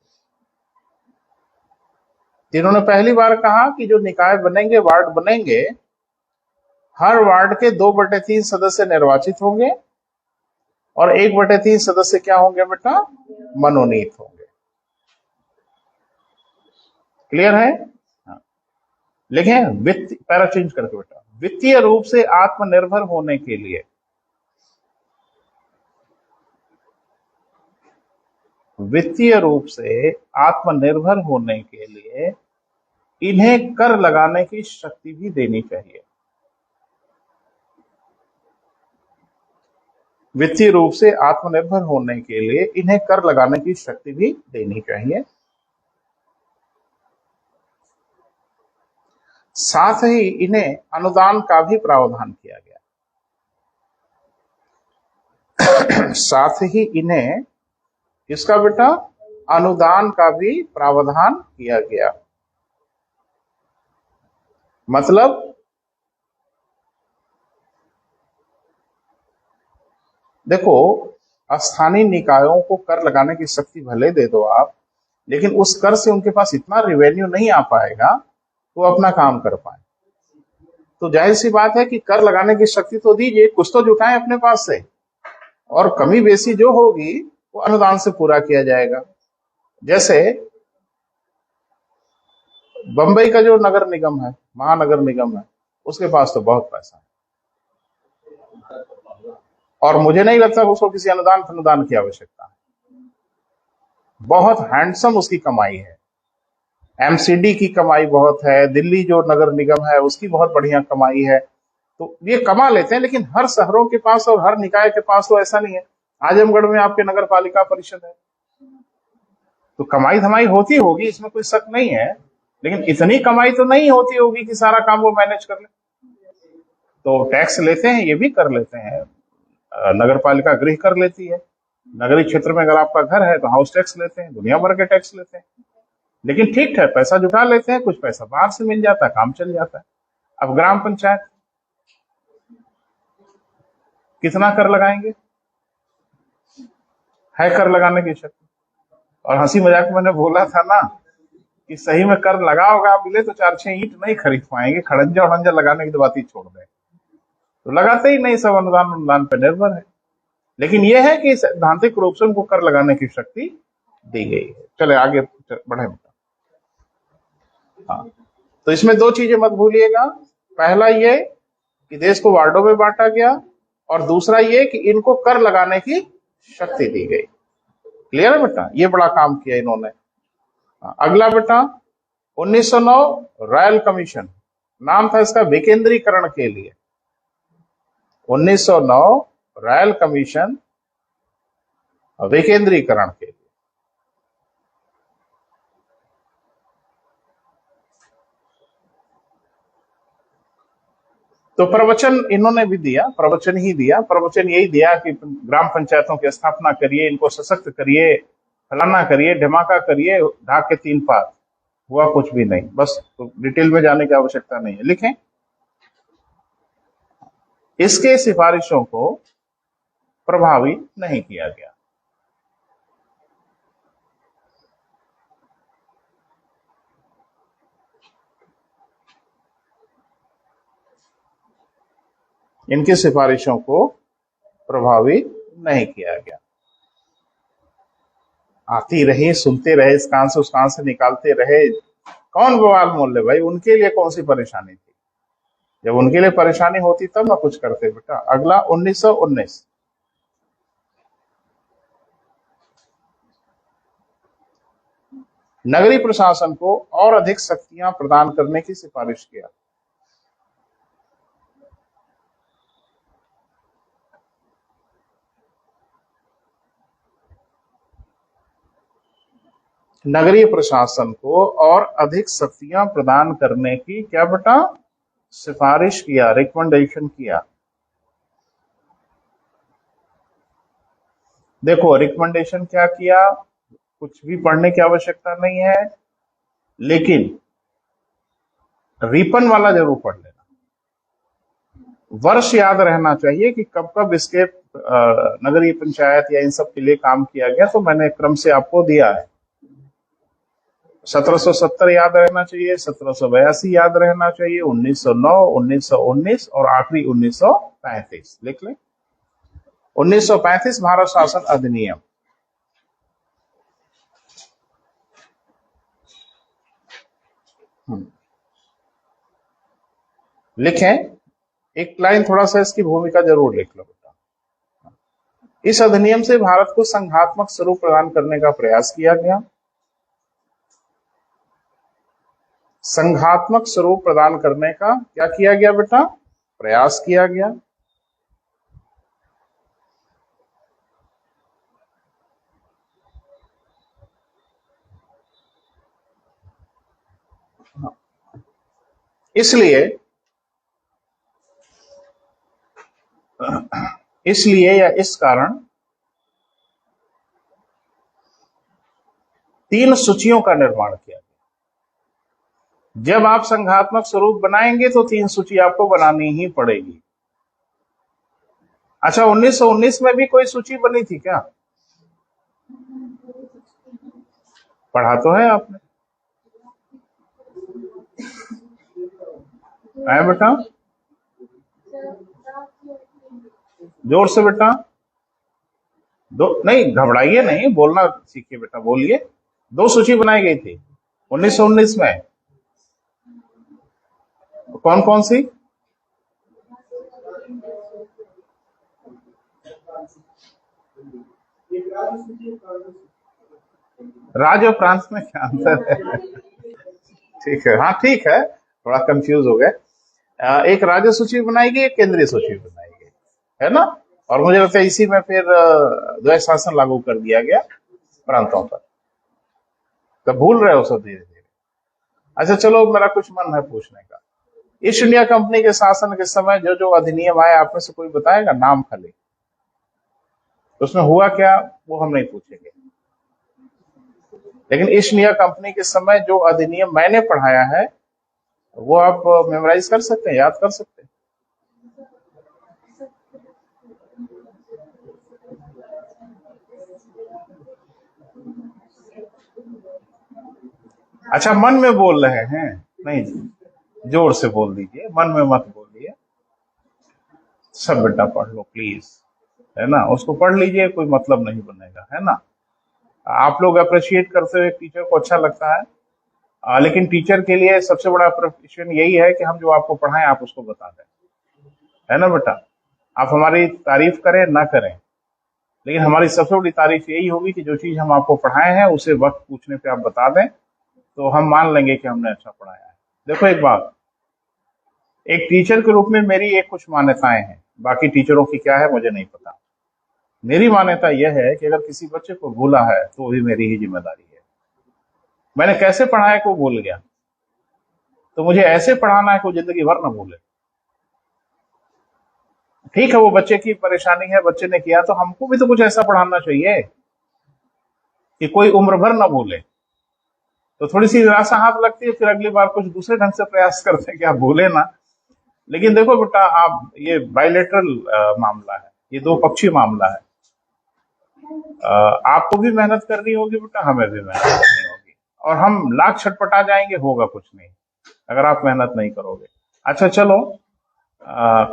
जिन्होंने पहली बार कहा कि जो निकाय बनेंगे, वार्ड बनेंगे, हर वार्ड के 2/3 सदस्य निर्वाचित होंगे और 1/3 सदस्य क्या होंगे बेटा, मनोनीत होंगे। क्लियर है? हाँ। लिखें वित्त, पैरा चेंज करके बेटा, वित्तीय रूप से आत्मनिर्भर होने के लिए, वित्तीय रूप से आत्मनिर्भर होने के लिए इन्हें कर लगाने की शक्ति भी देनी चाहिए। वित्तीय रूप से आत्मनिर्भर होने के लिए इन्हें कर लगाने की शक्ति भी देनी चाहिए। साथ ही इन्हें अनुदान का भी प्रावधान किया गया। साथ ही इन्हें इसका बेटा अनुदान का भी प्रावधान किया गया। मतलब देखो, स्थानीय निकायों को कर लगाने की शक्ति भले दे दो आप, लेकिन उस कर से उनके पास इतना रेवेन्यू नहीं आ पाएगा वो अपना काम कर पाए। तो तो जाहिर सी बात है कि कर लगाने की शक्ति तो दीजिए, कुछ तो जुटाएं अपने पास से, और कमी बेसी जो होगी वो अनुदान से पूरा किया जाएगा। जैसे बंबई का जो नगर निगम है, महानगर निगम है, उसके पास तो बहुत पैसा है, और मुझे नहीं लगता उसको किसी अनुदान की आवश्यकता है। बहुत हैंडसम उसकी कमाई है, एमसीडी की कमाई बहुत है, दिल्ली जो नगर निगम है उसकी बहुत बढ़िया कमाई है। तो ये कमा लेते हैं, लेकिन हर शहरों के पास और हर निकाय के पास तो ऐसा नहीं है। आजमगढ़ में आपके नगर पालिका परिषद है, तो कमाई धमाई होती होगी, इसमें कोई शक नहीं है, लेकिन इतनी कमाई तो नहीं होती होगी कि सारा काम वो मैनेज कर ले। तो टैक्स लेते हैं, ये भी कर लेते हैं, नगर पालिका गृह कर लेती है, नगरीय क्षेत्र में अगर आपका घर है तो हाउस टैक्स लेते हैं, दुनिया भर के टैक्स लेते हैं। लेकिन ठीक है, पैसा जुटा लेते हैं, कुछ पैसा बाहर से मिल जाता है, काम चल जाता है। अब ग्राम पंचायत कितना कर लगाएंगे? है कर लगाने की शक्ति? और हंसी मजाक में मैंने बोला था ना कि सही में कर लगा होगा मिले तो 4-6 ईंट नहीं खरीद पाएंगे, खड़ंजा उड़ंजा लगाने की तो बात ही छोड़ दें। तो लगाते ही नहीं, सब अनुदान पे निर्भर है। लेकिन यह है कि सैद्धांतिक रूप से उनको कर लगाने की शक्ति दी गई है। चले आगे बढ़े। हाँ, तो इसमें दो चीजें मत भूलिएगा। पहला ये कि देश को वार्डों में बांटा गया, और दूसरा ये कि इनको कर लगाने की शक्ति दी गई। क्लियर है बेटा? ये बड़ा काम किया इन्होंने। अगला बेटा 1909 रॉयल कमीशन, नाम था इसका विकेंद्रीकरण के लिए। 1909 रॉयल कमीशन विकेंद्रीकरण के लिए। तो प्रवचन इन्होंने भी दिया, प्रवचन ही दिया, प्रवचन यही दिया कि ग्राम पंचायतों की स्थापना करिए, इनको सशक्त करिए, फलाना करिए, ढमाका करिए, ढाक के 3 पात। हुआ कुछ भी नहीं, बस तो डिटेल में जाने की आवश्यकता नहीं है, लिखें। इसके सिफारिशों को प्रभावी नहीं किया गया। इनकी सिफारिशों को प्रभावी नहीं किया गया। आती रही, सुनते रहे, इस कान से उस कान से निकालते रहे, कौन बवाल मोल ले भाई? उनके लिए कौन सी परेशानी थी? जब उनके लिए परेशानी होती तब ना कुछ करते बेटा। अगला 1919 नगरीय प्रशासन को और अधिक शक्तियां प्रदान करने की सिफारिश किया। नगरीय प्रशासन को और अधिक शक्तियां प्रदान करने की क्या बेटा? सिफारिश किया, रिकमेंडेशन किया। देखो रिकमेंडेशन क्या किया, कुछ भी पढ़ने की आवश्यकता नहीं है, लेकिन रिपन वाला जरूर पढ़ लेना। वर्ष याद रहना चाहिए कि कब कब इसके नगरीय पंचायत या इन सब के लिए काम किया गया, तो मैंने क्रम से आपको दिया है। 1770 याद रहना चाहिए, 1782 याद रहना चाहिए, 1909, 1919 और आखिरी 1935 लिख लें। 1935 भारत शासन अधिनियम। लिखें, एक लाइन थोड़ा सा इसकी भूमिका जरूर लिख लो बेटा। इस अधिनियम से भारत को संघात्मक स्वरूप प्रदान करने का प्रयास किया गया। संघात्मक स्वरूप प्रदान करने का क्या किया गया बेटा? प्रयास किया गया। इसलिए या इस कारण 3 सूचियों का निर्माण किया गया। जब आप संघात्मक स्वरूप बनाएंगे तो 3 सूची आपको बनानी ही पड़ेगी। अच्छा, 1919 में भी कोई सूची बनी थी क्या? पढ़ा तो है आपने, है बेटा? जोर से बेटा। दो नहीं, घबराइए नहीं, बोलना सीखिए बेटा, बोलिए। दो सूची बनाई गई थी 1919 में। कौन कौन सी? राज और प्रांत में क्या अंतर है? ठीक है, हाँ ठीक है, थोड़ा कंफ्यूज हो गए। एक राज्य सूची बनाई गई, एक केंद्रीय सूची बनाई गई, है ना। और मुझे लगता है इसी में फिर द्वैध शासन लागू कर दिया गया प्रांतों पर। तो भूल रहे हो सब धीरे धीरे। अच्छा चलो, मेरा कुछ मन है पूछने का। ईस्ट इंडिया कंपनी के शासन के समय जो जो अधिनियम आए, आप में से कोई बताएगा नाम खाली? उसमें हुआ क्या वो हम नहीं पूछेंगे, लेकिन ईस्ट इंडिया कंपनी के समय जो अधिनियम मैंने पढ़ाया है वो आप मेमोराइज कर सकते हैं, याद कर सकते हैं। अच्छा, मन में बोल रहे हैं? नहीं, जोर से बोल दीजिए, मन में मत बोलिए। सब बेटा पढ़ लो प्लीज, है ना। उसको पढ़ लीजिए, कोई मतलब नहीं बनेगा, है ना। आप लोग अप्रिशिएट करते हुए टीचर को अच्छा लगता है, लेकिन टीचर के लिए सबसे बड़ा अप्रिशिएशन यही है कि हम जो आपको पढ़ाएं आप उसको बता दें, है ना बेटा। आप हमारी तारीफ करें ना करें, लेकिन हमारी सबसे बड़ी तारीफ यही होगी कि जो चीज हम आपको पढ़ाए हैं उसे वक्त पूछने पे आप बता दें, तो हम मान लेंगे कि हमने अच्छा पढ़ाया है। देखो एक बात, एक टीचर के रूप में मेरी एक कुछ मान्यताएं हैं, बाकी टीचरों की क्या है मुझे नहीं पता। मेरी मान्यता यह है कि अगर किसी बच्चे को भूला है तो वो भी मेरी ही जिम्मेदारी है। मैंने कैसे पढ़ाया कि वो भूल गया, तो मुझे ऐसे पढ़ाना है कि वो जिंदगी भर ना भूले। ठीक है, वो बच्चे की परेशानी है, बच्चे ने किया, तो हमको भी तो कुछ ऐसा पढ़ाना चाहिए कि कोई उम्र भर ना भूले। तो थोड़ी सी निराशा हाथ लगती है, फिर अगली बार कुछ दूसरे ढंग से प्रयास करते हैं कि आप भूले ना। लेकिन देखो बेटा, आप ये बायलेटरल मामला है, ये दो पक्षी मामला है। आपको भी मेहनत करनी होगी बेटा, हमें भी मेहनत करनी होगी, और हम लाख छटपटा जाएंगे, होगा कुछ नहीं अगर आप मेहनत नहीं करोगे। अच्छा चलो,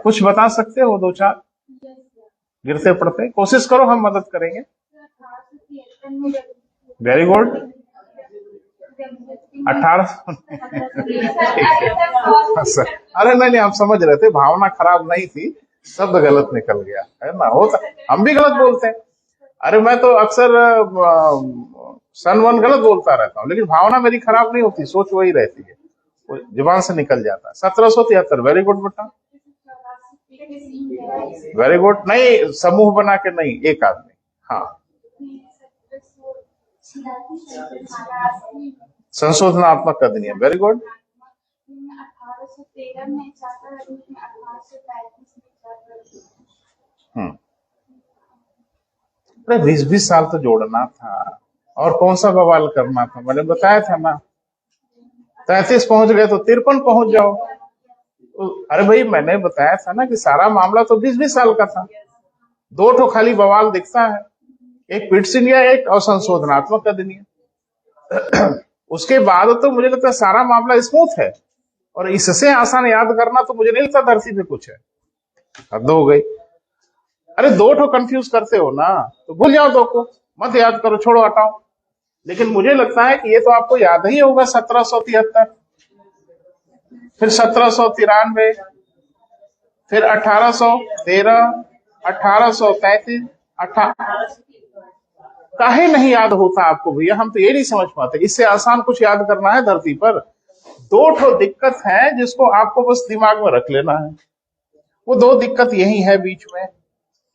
कुछ बता सकते हो दो चार गिरते पड़ते? कोशिश करो, हम मदद करेंगे। Very good. 1800 अरे नहीं नहीं, हम समझ रहे थे, भावना खराब नहीं थी, शब्द गलत निकल गया, है ना। होता, हम भी गलत बोलते हैं। अरे मैं तो अक्सर सन वन गलत बोलता रहता हूँ, लेकिन भावना मेरी खराब नहीं होती, सोच वही रहती है, वो जुबान से निकल जाता है। 1773। वेरी गुड बेटा, वेरी गुड। नहीं, समूह बना के नहीं, एक आदमी। हाँ, संशोधनात्मक अधिनियम, वेरी गुड। 1813 में चार्टर अधिनियम 1835 में चार्टर। अरे 20-20 साल तो जोड़ना था, और कौन सा बवाल करना था, मैंने बताया था ना। 33 पहुंच गए तो 53 पहुंच जाओ। अरे भाई, मैंने बताया था ना कि सारा मामला तो 20-20 साल का था। दो ठो खाली बवाल दिखता है, एक पिट्स इंडिया एक्ट और संशोधनात्मक अधिनियम। उसके बाद तो मुझे लगता है सारा मामला स्मूथ है, और इससे आसान याद करना तो मुझे नहीं लगता धरती पे कुछ है। हद हो गई। अरे दो ठो कंफ्यूज करते हो ना, तो भूल जाओ, दो को मत याद करो, छोड़ो, हटाओ। लेकिन मुझे लगता है कि ये तो आपको याद ही होगा, 1773, फिर 1793, फिर 1813, 1833, काहे नहीं याद होता आपको भैया? हम तो ये नहीं समझ पाते, इससे आसान कुछ याद करना है धरती पर? दो ठो दिक्कत है जिसको आपको बस दिमाग में रख लेना है। वो दो दिक्कत यही है बीच में,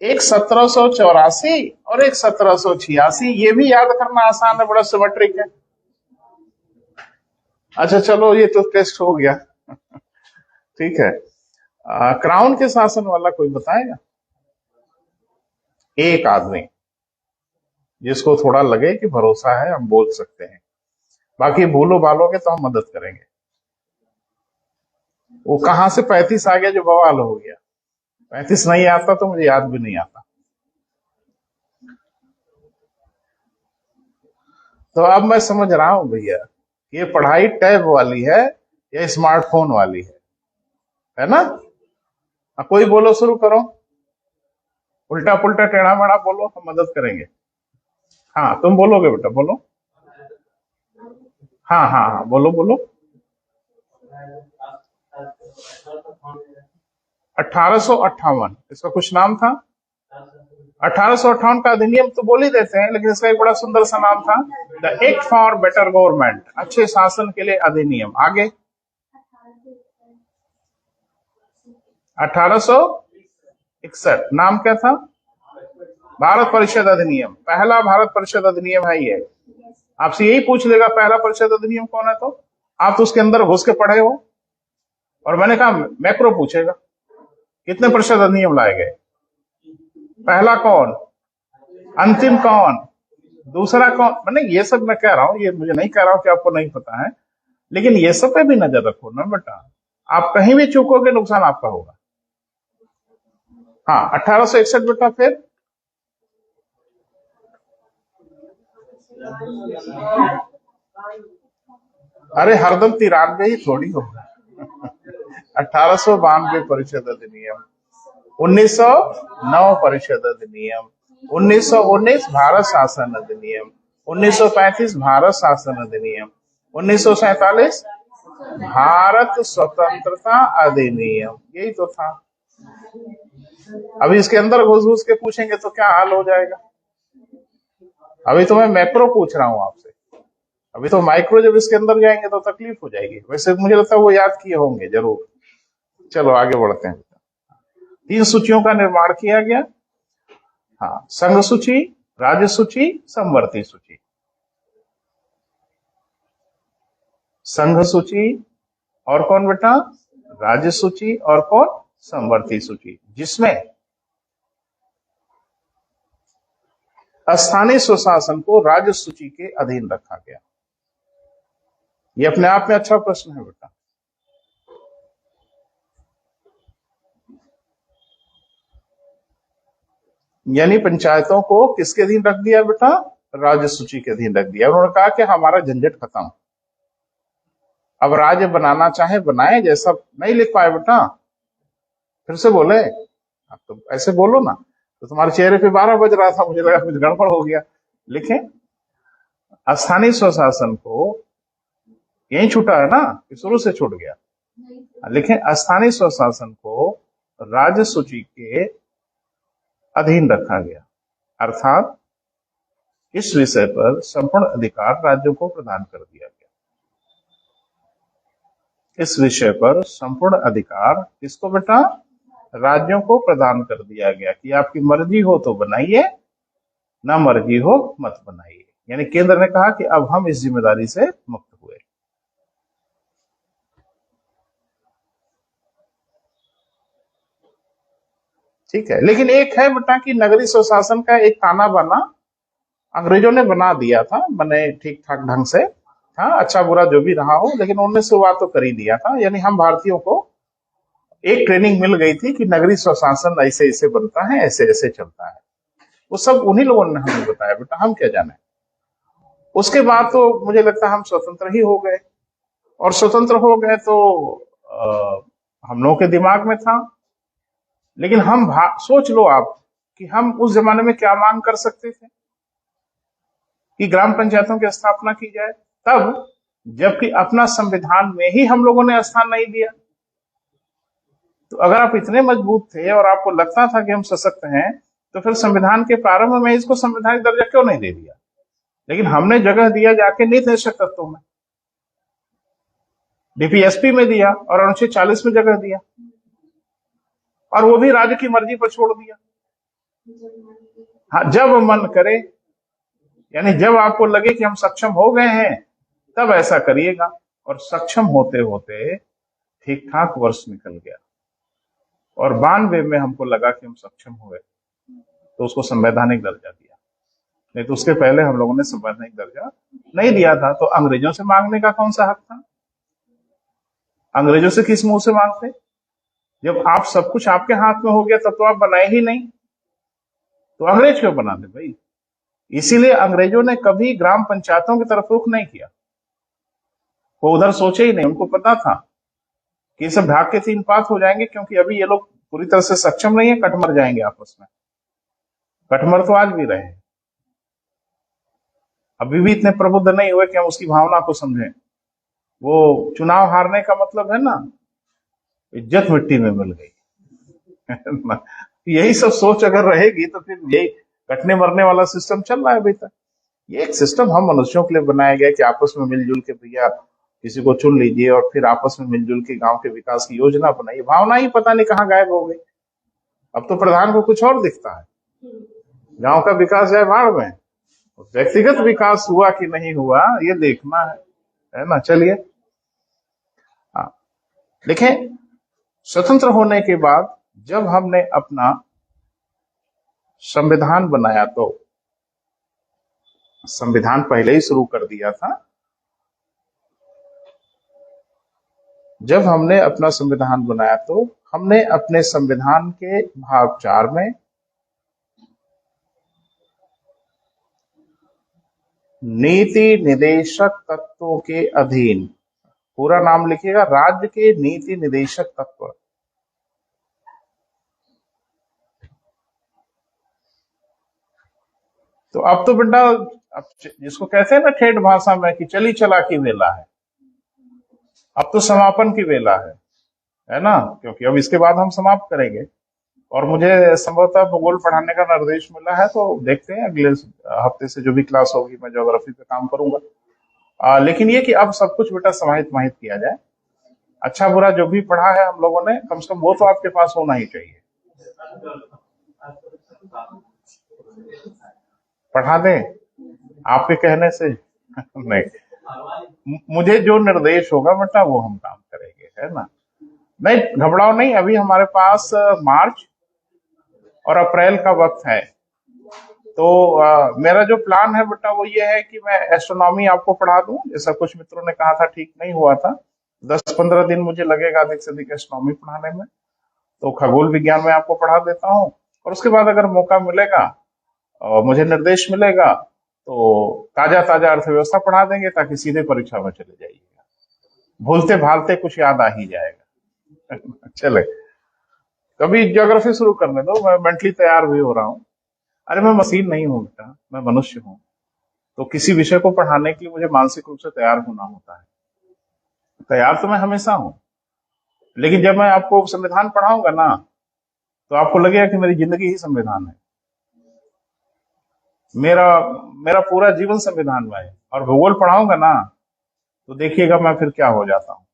एक 1784 और एक 1786। ये भी याद करना आसान है, बड़ा सिमेट्रिक है। अच्छा चलो, ये तो टेस्ट हो गया। ठीक है, क्राउन के शासन वाला कोई बताएगा? एक आदमी जिसको थोड़ा लगे कि भरोसा है, हम बोल सकते हैं। बाकी भूलो भालोगे तो हम मदद करेंगे। वो कहां से 35 आ गया जो बवाल हो गया? 35 नहीं आता तो मुझे याद भी नहीं आता। तो अब मैं समझ रहा हूं भैया, ये पढ़ाई टैब वाली है या स्मार्टफोन वाली है ना? कोई बोलो, शुरू करो। उल्टा पुल्टा टेढ़ा मेढ़ा बोलो, हम मदद करेंगे। हाँ तुम बोलोगे बेटा, बोलो। हाँ हाँ हाँ, बोलो बोलो। 1858, इसका कुछ नाम था? 1858 का अधिनियम तो बोल ही देते हैं, लेकिन इसका एक बड़ा सुंदर सा नाम था, the act for better government, अच्छे शासन के लिए अधिनियम। आगे 1861, नाम क्या था? भारत परिषद अधिनियम। पहला भारत परिषद अधिनियम है ये। आपसे यही पूछ लेगा पहला परिषद अधिनियम कौन है, तो आप तो उसके अंदर घुस के पढ़े हो, और मैंने कहा मैक्रो पूछेगा कितने परिषद अधिनियम लाए गए, पहला कौन, अंतिम कौन, दूसरा कौन। मैंने ये सब मैं कह रहा हूं, ये मुझे नहीं कह रहा हूं कि आपको नहीं पता है, लेकिन ये सब पे भी नजर रखो ना बेटा, आप कहीं भी चूकोगे नुकसान आपका होगा। हाँ 1861 बेटा, फिर अरे हरदम 93 ही थोड़ी होगा। 1892 परिषद अधिनियम, 1909 परिषद अधिनियम, 1919 भारत शासन अधिनियम, 1935 भारत शासन अधिनियम, 1947 भारत स्वतंत्रता अधिनियम, यही तो था। अभी इसके अंदर घुस घुस के पूछेंगे तो क्या हाल हो जाएगा। अभी तो मैं मैक्रो पूछ रहा हूं आपसे, अभी तो माइक्रो जब इसके अंदर जाएंगे तो तकलीफ हो जाएगी। वैसे मुझे लगता है वो याद किए होंगे जरूर। चलो आगे बढ़ते हैं। 3 सूचियों का निर्माण किया गया। हाँ, संघ सूची, राज्य सूची, समवर्ती सूची। संघ सूची और कौन बेटा, राज्य सूची और कौन, समवर्ती सूची, जिसमें स्थानीय स्वशासन को राज्य सूची के अधीन रखा गया। ये अपने आप में अच्छा प्रश्न है बेटा। यानी पंचायतों को किसके अधीन रख दिया बेटा, राज्य सूची के अधीन रख दिया। उन्होंने कहा कि हमारा झंझट खत्म, अब राज्य बनाना चाहे बनाए, जैसा नहीं लिख पाए बेटा फिर से बोले। आप तो ऐसे बोलो ना, तो तुम्हारे चेहरे पे 12 बज रहा था, मुझे लगा कुछ गड़बड़ हो गया। लिखें, स्थानीय स्वशासन को, यही छूटा है ना कि शुरू से छूट गया? लिखें, स्थानीय स्वशासन को राज्य सूची के अधीन रखा गया, अर्थात इस विषय पर संपूर्ण अधिकार राज्यों को प्रदान कर दिया गया। इस विषय पर संपूर्ण अधिकार किसको बेटा, राज्यों को प्रदान कर दिया गया कि आपकी मर्जी हो तो बनाइए, ना मर्जी हो मत बनाइए। यानी केंद्र ने कहा कि अब हम इस जिम्मेदारी से मुक्त हुए। ठीक है, लेकिन एक है बेटा कि नगरीय स्वशासन का एक ताना बाना अंग्रेजों ने बना दिया था, बने ठीक ठाक ढंग से था, अच्छा बुरा जो भी रहा हो, लेकिन उन्होंने शुरुआत तो कर ही दिया था। यानी हम भारतीयों को एक ट्रेनिंग मिल गई थी कि नगरीय स्वशासन ऐसे ऐसे बनता है, ऐसे ऐसे चलता है। वो सब उन्हीं लोगों ने हमें बताया बेटा, हम क्या जाने। उसके बाद तो मुझे लगता है हम स्वतंत्र ही हो गए, और स्वतंत्र हो गए तो हम लोगों के दिमाग में था। लेकिन हम सोच लो आप कि हम उस जमाने में क्या मांग कर सकते थे कि ग्राम पंचायतों की स्थापना की जाए, तब जबकि अपना संविधान में ही हम लोगों ने स्थान नहीं दिया। तो अगर आप इतने मजबूत थे और आपको लगता था कि हम सशक्त हैं, तो फिर संविधान के प्रारंभ में इसको संवैधानिक दर्जा क्यों नहीं दे दिया? लेकिन हमने जगह दिया जाके नीति निश्चय तत्वों में, डीपीएसपी में दिया और अनुच्छेद 40 में जगह दिया, और वो भी राज्य की मर्जी पर छोड़ दिया। हाँ, जब मन करे, यानी जब आपको लगे कि हम सक्षम हो गए हैं तब ऐसा करिएगा। और सक्षम होते होते ठीक ठाक वर्ष निकल गया, और 92 में हमको लगा कि हम सक्षम हुए, तो उसको संवैधानिक दर्जा दिया। नहीं तो उसके पहले हम लोगों ने संवैधानिक दर्जा नहीं दिया था। तो अंग्रेजों से मांगने का कौन सा हक था? अंग्रेजों से किस मुंह से मांगते? जब आप सब कुछ आपके हाथ में हो गया तब तो आप बनाए ही नहीं, तो अंग्रेज क्यों बना दे भाई? इसीलिए अंग्रेजों ने कभी ग्राम पंचायतों की तरफ रुख नहीं किया, वो उधर सोचे ही नहीं। उनको पता था कि ये सब ढाक के 3 पात हो जाएंगे, क्योंकि अभी ये लोग पूरी तरह से सक्षम नहीं है, कट मर जाएंगे आपस में। कटमर तो आज भी रहे, अभी भी इतने प्रबुद्ध नहीं हुए कि हम उसकी भावना को समझें। वो चुनाव हारने का मतलब है ना, इज्जत मिट्टी में मिल गई। यही सब सोच अगर रहेगी तो फिर यही कटने मरने वाला सिस्टम चल रहा है अभी तक। ये एक सिस्टम हम मनुष्यों के लिए बनाया गया कि आपस में मिलजुल के भैया किसी को चुन लीजिए और फिर आपस में मिलजुल के गांव के विकास की योजना बनाइए। भावना ही पता नहीं कहाँ गायब हो गई। अब तो प्रधान को कुछ और दिखता है, गांव का विकास जाए भाड़ में, व्यक्तिगत विकास हुआ कि नहीं हुआ ये देखना है ना। चलिए, हाँ, देखें, स्वतंत्र होने के बाद जब हमने अपना संविधान बनाया तो संविधान पहले ही शुरू कर दिया था। जब हमने अपना संविधान बनाया तो हमने अपने संविधान के भाग 4 में नीति निदेशक तत्वों के अधीन, पूरा नाम लिखिएगा, राज्य के नीति निदेशक तत्व, तो अब तो बेटा अब जिसको कहते हैं ना ठेठ भाषा में कि चली चला की वेला है, अब तो समापन की वेला है ना, क्योंकि अब इसके बाद हम समाप्त करेंगे। और मुझे संभवतः भूगोल पढ़ाने का निर्देश मिला है, तो देखते हैं अगले हफ्ते से जो भी क्लास होगी मैं ज्योग्राफी पे काम करूंगा। लेकिन ये कि अब सब कुछ बेटा समाहित माहित किया जाए। अच्छा बुरा जो भी पढ़ा है हम लोगों ने, कम से कम वो तो आपके पास होना ही चाहिए। पढ़ा दें आपके कहने से? नहीं, मुझे जो निर्देश होगा बेटा वो हम काम करेंगे, है ना। नहीं घबराओ नहीं, अभी हमारे पास मार्च और अप्रैल का वक्त है। तो मेरा जो प्लान है बेटा वो ये है कि मैं एस्ट्रोनॉमी आपको पढ़ा दूं, जैसा कुछ मित्रों ने कहा था ठीक नहीं हुआ था। 10-15 दिन मुझे लगेगा अधिक से अधिक एस्ट्रोनॉमी पढ़ाने में, तो खगोल विज्ञान में आपको पढ़ा देता हूँ। और उसके बाद अगर मौका मिलेगा और मुझे निर्देश मिलेगा तो ताजा ताजा अर्थव्यवस्था पढ़ा देंगे, ताकि सीधे परीक्षा में चले जाइएगा, भूलते भालते कुछ याद आ ही जाएगा। चले, कभी ज्योग्राफी शुरू करने दो, मैं मेंटली तैयार भी हो रहा हूँ। अरे मैं मशीन नहीं हूँ बेटा, मैं मनुष्य हूँ, तो किसी विषय को पढ़ाने के लिए मुझे मानसिक रूप से तैयार होना होता है। तैयार तो मैं हमेशा हूँ, लेकिन जब मैं आपको संविधान पढ़ाऊंगा ना तो आपको लगेगा कि मेरी जिंदगी ही संविधान है, मेरा मेरा पूरा जीवन संविधान में है। और भूगोल पढ़ाऊंगा ना तो देखिएगा मैं फिर क्या हो जाता हूँ,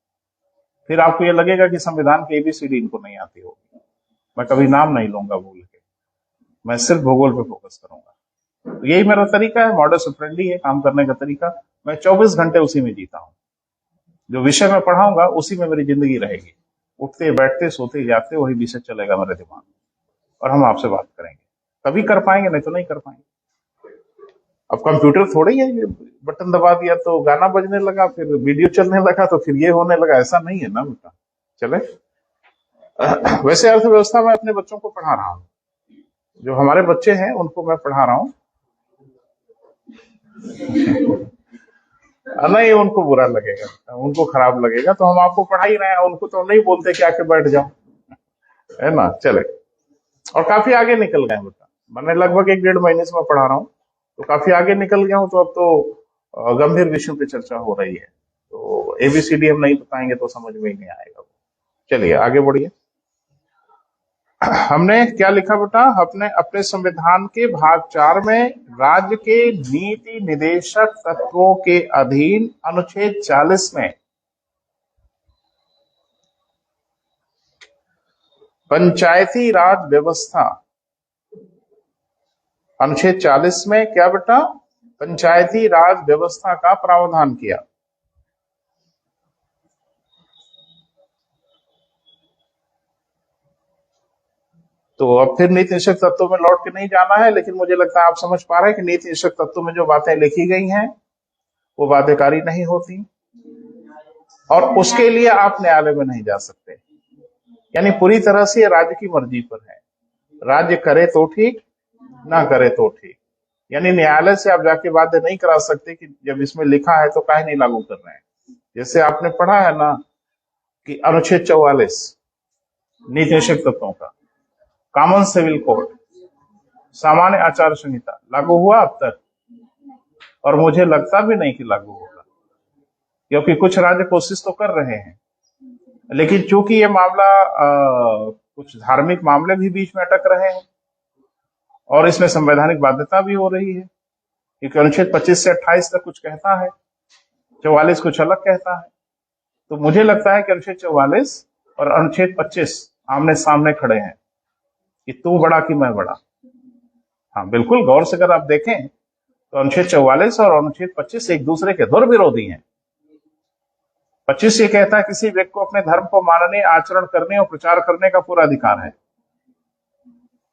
फिर आपको ये लगेगा कि संविधान की ABCD इनको नहीं आती होगी। मैं कभी नाम नहीं लूंगा भूल के, मैं सिर्फ भूगोल पे फोकस करूंगा। तो यही मेरा तरीका है, मॉडस ऑपरेंडी है काम करने का तरीका। मैं 24 घंटे उसी में जीता हूँ, जो विषय मैं पढ़ाऊंगा उसी में मेरी जिंदगी रहेगी। उठते बैठते सोते जागते वही विषय चलेगा मेरे दिमाग में, और हम आपसे बात करेंगे, तभी कर पाएंगे, नहीं तो नहीं कर पाएंगे। अब कंप्यूटर थोड़ी है बटन दबा दिया तो गाना बजने लगा, फिर वीडियो चलने लगा, तो फिर ये होने लगा, ऐसा नहीं है ना बेटा। चले, वैसे अर्थव्यवस्था में अपने बच्चों को पढ़ा रहा हूँ, जो हमारे बच्चे हैं उनको मैं पढ़ा रहा हूँ। नहीं, उनको बुरा लगेगा, उनको खराब लगेगा, तो हम आपको पढ़ा ही रहे हैं, उनको तो नहीं बोलते कि आके बैठ जाओ, है ना। चले, और काफी आगे निकल गए बेटा, मैंने लगभग 1-1.5 महीने से मैं पढ़ा रहा हूँ, तो काफी आगे निकल गया हूँ। तो अब तो गंभीर विषयों पे चर्चा हो रही है, तो ABCD हम नहीं बताएंगे तो समझ में ही नहीं आएगा। चलिए आगे बढ़िए। हमने क्या लिखा बेटा, अपने अपने संविधान के भाग 4 में राज्य के नीति निदेशक तत्वों के अधीन अनुच्छेद 40 में पंचायती राज व्यवस्था, अनुच्छेद 40 में क्या बेटा, पंचायती राज व्यवस्था का प्रावधान किया। तो अब फिर नीति निदेशक तत्वों में लौट के नहीं जाना है, लेकिन मुझे लगता है आप समझ पा रहे हैं कि नीति निदेशक तत्वों में जो बातें लिखी गई हैं वो बाध्यकारी नहीं होती, और उसके लिए आप न्यायालय में नहीं जा सकते। यानी पूरी तरह से राज्य की मर्जी पर है, राज्य करे तो ठीक, ना करे तो ठीक। यानी न्यायालय से आप जाके बाध्य नहीं करा सकते कि जब इसमें लिखा है तो काहे नहीं लागू कर रहे हैं। जैसे आपने पढ़ा है ना कि अनुच्छेद 44 नीति निदेशक तत्वों का, कॉमन सिविल कोड, सामान्य आचार संहिता लागू हुआ अब तक, और मुझे लगता भी नहीं कि लागू होगा, क्योंकि कुछ राज्य कोशिश तो कर रहे हैं, लेकिन चूंकि ये मामला कुछ धार्मिक मामले भी बीच में अटक रहे हैं और इसमें संवैधानिक बाध्यता भी हो रही है, क्योंकि अनुच्छेद 25 से 28 तक कुछ कहता है, 44 कुछ अलग कहता है। तो मुझे लगता है कि अनुच्छेद 44 और अनुच्छेद 25 आमने सामने खड़े हैं कि तू बड़ा कि मैं बड़ा। हाँ बिल्कुल, गौर से अगर आप देखें तो अनुच्छेद 44 और अनुच्छेद 25 एक दूसरे के धुर विरोधी हैं। 25 ये कहता है किसी व्यक्ति को अपने धर्म को मानने, आचरण करने और प्रचार करने का पूरा अधिकार है,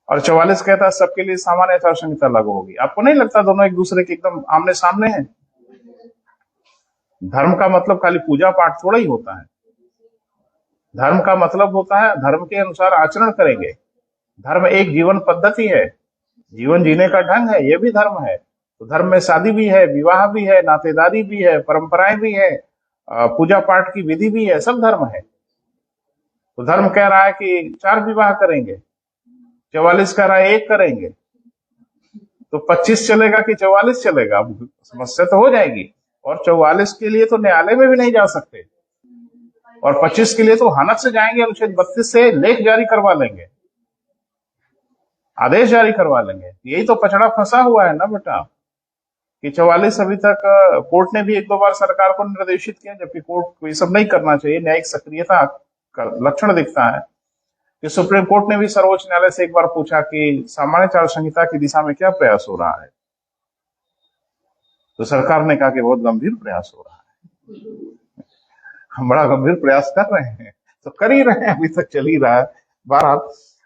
और 44 कहता है सबके लिए सामान्य आचार संहिता लागू होगी। आपको नहीं लगता दोनों एक दूसरे के एकदम आमने सामने हैं? धर्म का मतलब खाली पूजा पाठ थोड़ा ही होता है। धर्म का मतलब होता है धर्म के अनुसार आचरण करेंगे। धर्म एक जीवन पद्धति है, जीवन जीने का ढंग है, ये भी धर्म है। तो धर्म में शादी भी है, विवाह भी है, नातेदारी भी है, परंपराएं भी है, पूजा पाठ की विधि भी है, सब धर्म है। तो धर्म कह रहा है कि 4 विवाह करेंगे, 44 कह रहा है 1 करेंगे, तो 25 चलेगा कि 44 चलेगा? अब समस्या तो हो जाएगी। और 44 के लिए तो न्यायालय में भी नहीं जा सकते, और 25 के लिए तो हनक से जाएंगे, अनुच्छेद 32 से लेख जारी करवा लेंगे, आदेश जारी करवा लेंगे। यही तो पचड़ा फंसा हुआ है ना बेटा, कि 44 अभी तक कोर्ट ने भी 1-2 बार सरकार को निर्देशित किया, जबकि कोर्ट को ये सब नहीं करना चाहिए, न्यायिक सक्रियता का लक्षण दिखता है। कि सुप्रीम कोर्ट ने भी सर्वोच्च न्यायालय से एक बार पूछा कि सामान्य आचार संहिता की दिशा में क्या प्रयास हो रहा है, तो सरकार ने कहा कि बहुत गंभीर प्रयास हो रहा है, हम बड़ा गंभीर प्रयास कर रहे हैं। तो कर ही रहे हैं, अभी तक चल ही रहा है बहरहाल।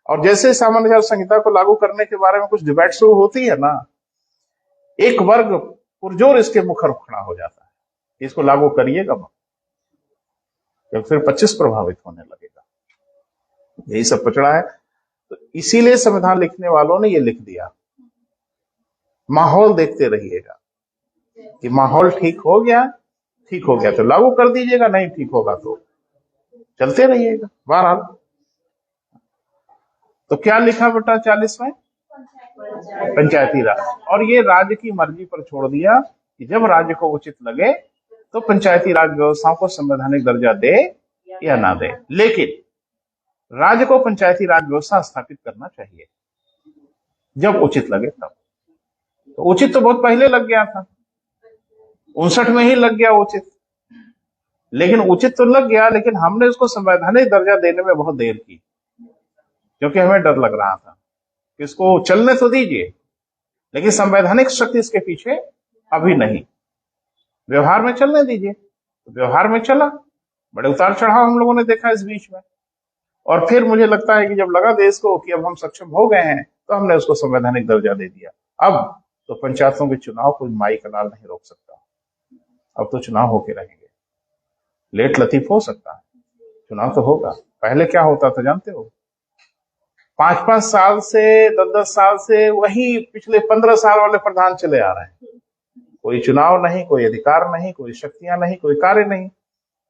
और जैसे सामान्य आचार संहिता को लागू करने के बारे में कुछ डिबेट शुरू होती है ना, एक वर्ग पुरजोर इसके मुखर खड़ा हो जाता है, इसको लागू करिएगा मत, क्योंकि फिर 25 प्रभावित होने लगेगा। यही सब पचड़ा है। तो इसीलिए संविधान लिखने वालों ने ये लिख दिया, माहौल देखते रहिएगा कि माहौल ठीक हो गया तो लागू कर दीजिएगा, नहीं ठीक होगा तो चलते रहिएगा बहरहाल। तो क्या लिखा बेटा 40 में? पंचायती राज, और ये राज्य की मर्जी पर छोड़ दिया कि जब राज्य को उचित लगे तो पंचायती राज व्यवस्थाओं को संवैधानिक दर्जा दे या ना दे, लेकिन राज्य को पंचायती राज व्यवस्था स्थापित करना चाहिए जब उचित लगे तब। तो उचित तो बहुत पहले लग गया था, 59 में ही लग गया उचित, लेकिन उचित तो लग गया, लेकिन हमने उसको संवैधानिक दर्जा देने में बहुत देर की, क्योंकि हमें डर लग रहा था कि इसको चलने तो दीजिए, लेकिन संवैधानिक शक्ति इसके पीछे अभी नहीं, व्यवहार में चलने दीजिए। तो व्यवहार में चला, बड़े उतार चढ़ाव हम लोगों ने देखा इस बीच में, और फिर मुझे लगता है कि जब लगा देश को कि अब हम सक्षम हो गए हैं, तो हमने उसको संवैधानिक दर्जा दे दिया। अब तो पंचायतों के चुनाव को माई का लाल नहीं रोक सकता, अब तो चुनाव होके रहेंगे। लेट लतीफ हो सकता है, चुनाव तो होगा। पहले क्या होता था जानते हो? 5-5 साल से 10-10 साल से वही पिछले 15 साल वाले प्रधान चले आ रहे हैं, कोई चुनाव नहीं, कोई अधिकार नहीं, कोई शक्तियां नहीं, कोई कार्य नहीं,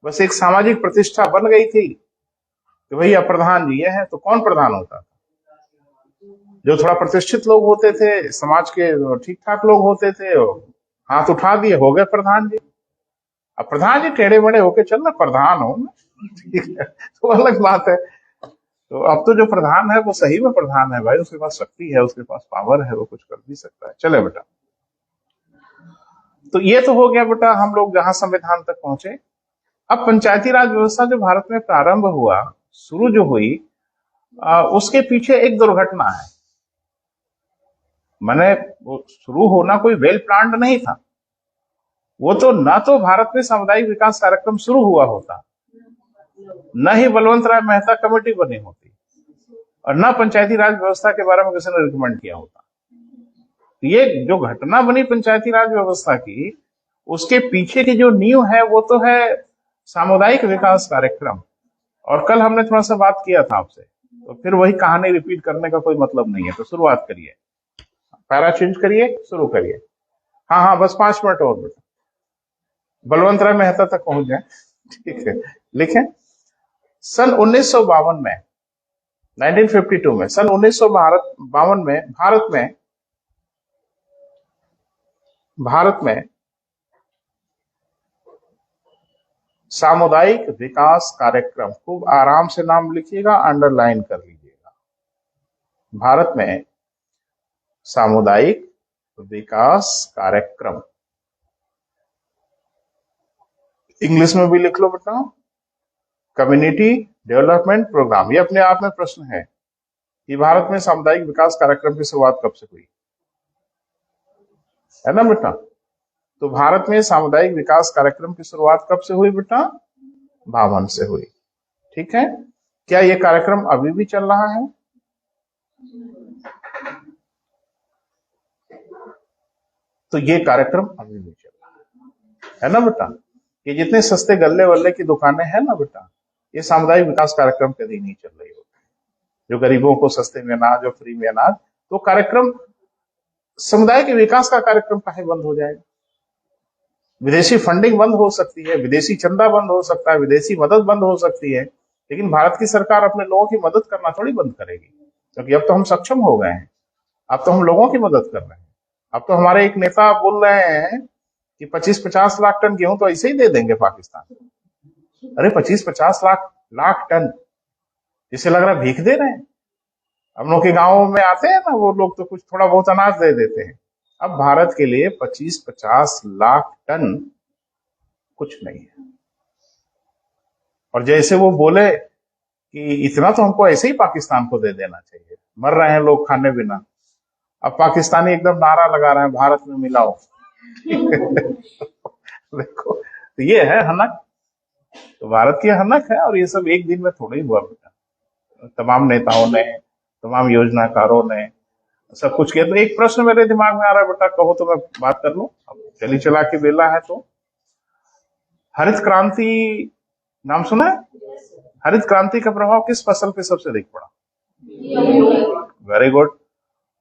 बस एक सामाजिक प्रतिष्ठा बन गई थी कि भैया प्रधान जी ये है। तो कौन प्रधान होता था? जो थोड़ा प्रतिष्ठित लोग होते थे, समाज के ठीक ठाक लोग होते थे, हाथ उठा दिए, हो गए प्रधान जी। अब प्रधान जी टेढ़े मेढ़े होके चलना, प्रधान हो ठीक है, तो अलग बात है। तो अब तो जो प्रधान है वो सही में प्रधान है भाई, उसके पास शक्ति है, उसके पास पावर है, वो कुछ कर भी सकता है। चले बेटा, तो ये तो हो गया बेटा हम लोग जहां संविधान तक पहुंचे। अब पंचायती राज व्यवस्था जो भारत में प्रारंभ हुआ, शुरू जो हुई, उसके पीछे एक दुर्घटना है। मैंने वो शुरू होना कोई वेल प्लान्ड नहीं था, वो तो ना तो भारत में सामुदायिक विकास कार्यक्रम शुरू हुआ होता, न ही बलवंत राय मेहता कमेटी बनी होती, और न पंचायती राज व्यवस्था के बारे में किसी ने रिकमेंड किया होता। ये जो घटना बनी पंचायती राज व्यवस्था की, उसके पीछे की जो नींव है वो तो है सामुदायिक विकास कार्यक्रम। और कल हमने थोड़ा सा बात किया था आपसे, तो फिर वही कहानी रिपीट करने का कोई मतलब नहीं है। तो शुरुआत करिए, पैरा चेंज करिए, शुरू करिए। हाँ, बस 5 मिनट और बेटा, बलवंत राय मेहता तक पहुंच जाए, ठीक है। लिखें, सन 1952 में 1952 में, सन 1952 में भारत में सामुदायिक विकास कार्यक्रम, खूब आराम से नाम लिखिएगा, अंडरलाइन कर लीजिएगा। भारत में सामुदायिक विकास कार्यक्रम, इंग्लिश में भी लिख लो बेटा, कम्युनिटी डेवलपमेंट प्रोग्राम। ये अपने आप में प्रश्न है कि भारत में सामुदायिक विकास कार्यक्रम की शुरुआत कब से हुई, है ना बेटा? तो भारत में सामुदायिक विकास कार्यक्रम की शुरुआत कब से हुई बेटा? 52 से हुई। ठीक है, क्या ये कार्यक्रम अभी भी चल रहा है? तो ये कार्यक्रम अभी भी चल रहा है ना बेटा? ये जितने सस्ते गल्ले वल्ले की दुकानें हैं ना बेटा, ये सामुदायिक विकास कार्यक्रम के अधीन ही चल रही होती है। जो गरीबों को सस्ते में अनाज और फ्री में अनाज, तो कार्यक्रम समुदाय के विकास का कार्यक्रम काहे बंद हो जाएगा? विदेशी फंडिंग बंद हो सकती है, विदेशी चंदा बंद हो सकता है, विदेशी मदद बंद हो सकती है, लेकिन भारत की सरकार अपने लोगों की मदद करना थोड़ी बंद करेगी, क्योंकि अब तो हम सक्षम हो गए हैं। अब तो हम लोगों की मदद कर रहे हैं। अब तो हमारे एक नेता बोल रहे हैं कि 25-50 लाख टन गेहूं तो ऐसे ही दे देंगे पाकिस्तान। अरे 25-50 लाख टन, जिसे लग रहा है भीख दे रहे हैं। हम लोग के गांवों में आते हैं ना वो लोग, तो कुछ थोड़ा बहुत अनाज दे देते हैं। अब भारत के लिए 25-50 लाख टन कुछ नहीं है। और जैसे वो बोले कि इतना तो हमको ऐसे ही पाकिस्तान को दे देना चाहिए, मर रहे हैं लोग खाने बिना। अब पाकिस्तानी एकदम नारा लगा रहे हैं, भारत में मिलाओ। देखो, तो ये है हनक, तो भारत की हनक है। और ये सब एक दिन में थोड़ा ही हुआ बेटा। तमाम नेताओं ने, तमाम योजनाकारों ने सब कुछ किया। तो एक प्रश्न मेरे दिमाग में आ रहा है बेटा, कहो तो मैं बात कर लूं। अब चली चला के बेला है तो, हरित क्रांति नाम सुना है? हरित क्रांति का प्रभाव किस फसल पे सबसे अधिक पड़ा? Very good.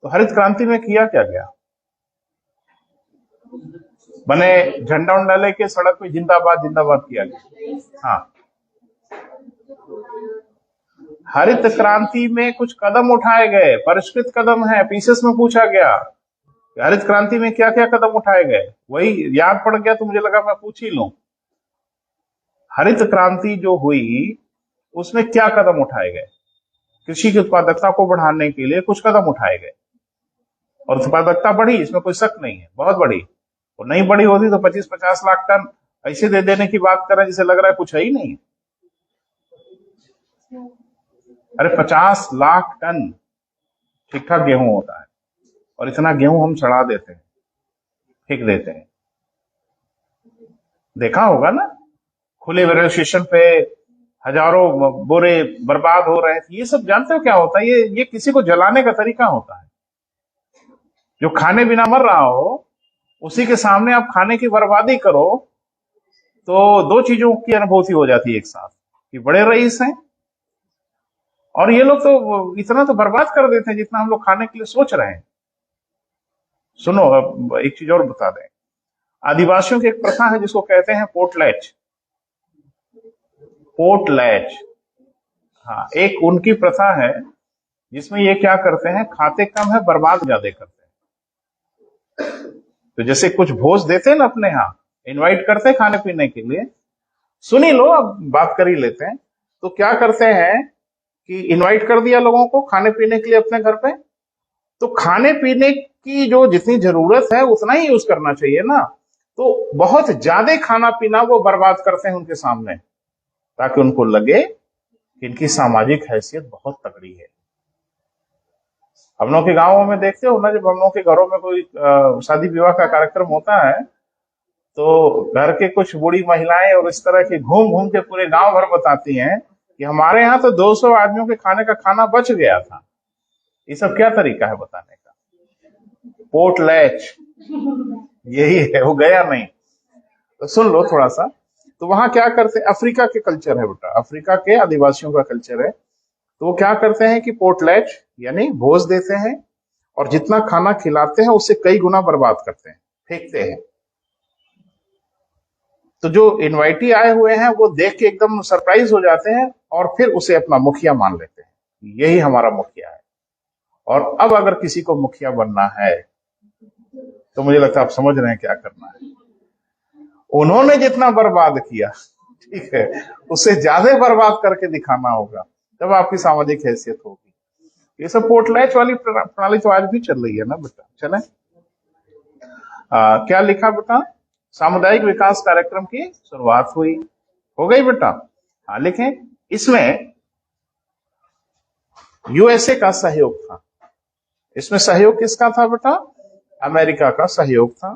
तो हरित क्रांति में किया क्या गया? बने झंडा उंडा लेके सड़क पे जिंदाबाद जिंदाबाद किया गया। हाँ, हरित क्रांति में कुछ कदम उठाए गए, परिष्कृत कदम है। पीसेस में पूछा गया हरित क्रांति में क्या क्या कदम उठाए गए, वही याद पड़ गया तो मुझे लगा मैं पूछ ही लूं। हरित क्रांति जो हुई उसमें क्या कदम उठाए गए? कृषि की उत्पादकता को बढ़ाने के लिए कुछ कदम उठाए गए, और उत्पादकता बढ़ी, इसमें कोई शक नहीं है, बहुत बढ़ी। और नहीं बढ़ी होती तो 25-50 लाख टन ऐसे दे देने की बात कर रहे हैं जिसे लग रहा है कुछ है ही नहीं। अरे 50 लाख टन ठीक ठाक गेहूं होता है, और इतना गेहूं हम चढ़ा देते हैं, फेंक देते हैं। देखा होगा ना, खुले रेलवे स्टेशन पे हजारों बोरे बर्बाद हो रहे थे। ये सब जानते हो क्या होता है? ये किसी को जलाने का तरीका होता है। जो खाने बिना मर रहा हो उसी के सामने आप खाने की बर्बादी करो, तो दो चीजों की अनुभूति हो जाती है एक साथ, कि बड़े रईस हैं और ये लोग तो इतना तो बर्बाद कर देते हैं जितना हम लोग खाने के लिए सोच रहे हैं। सुनो, अब एक चीज और बता दें। आदिवासियों की एक प्रथा है जिसको कहते हैं पोटलैच। पोटलैच, हाँ, एक उनकी प्रथा है जिसमें ये क्या करते हैं, खाते कम है बर्बाद ज्यादा करते हैं। तो जैसे कुछ भोज देते हैं ना अपने यहाँ, इनवाइट करते हैं खाने पीने के लिए। सुन ही लो, अब बात कर ही लेते हैं। तो क्या करते हैं कि इनवाइट कर दिया लोगों को खाने पीने के लिए अपने घर पे, तो खाने पीने की जो जितनी जरूरत है उतना ही यूज करना चाहिए ना। तो बहुत ज्यादा खाना पीना वो बर्बाद करते हैं उनके सामने, ताकि उनको लगे कि इनकी सामाजिक हैसियत बहुत तगड़ी है। हम लोग के गांवों में देखते हो ना, जब हम लोग के घरों में कोई शादी विवाह का कार्यक्रम होता है तो घर के कुछ बूढ़ी महिलाएं और इस तरह की घूम घूम के पूरे गांव भर बताती हैं कि हमारे यहाँ तो 200 आदमियों के खाने का खाना बच गया था। ये सब क्या तरीका है बताने का? पोटलैच यही है, वो गया नहीं। तो सुन लो थोड़ा सा। तो वहां क्या करते हैं, अफ्रीका के कल्चर है बेटा, अफ्रीका के आदिवासियों का कल्चर है। तो वो क्या करते हैं कि पोटलैच यानी भोज देते हैं, और जितना खाना खिलाते हैं उससे कई गुना बर्बाद करते हैं, फेंकते हैं। तो जो इनवाइटी आए हुए हैं वो देख के एकदम सरप्राइज हो जाते हैं और फिर उसे अपना मुखिया मान लेते हैं। यही हमारा मुखिया है। और अब अगर किसी को मुखिया बनना है तो मुझे लगता है आप समझ रहे हैं क्या करना है। उन्होंने जितना बर्बाद किया, ठीक है, उससे ज्यादा बर्बाद करके दिखाना होगा, तब आपकी सामाजिक हैसियत होगी। ये सब पोर्टलैच वाली प्रणाली तो आज भी चल रही है ना बेटा। चले, क्या लिखा बेटा? सामुदायिक विकास कार्यक्रम की शुरुआत हुई, हो गई बेटा। हाँ लिखें, इसमें यूएसए का सहयोग था। इसमें सहयोग किसका था बेटा? अमेरिका का सहयोग था।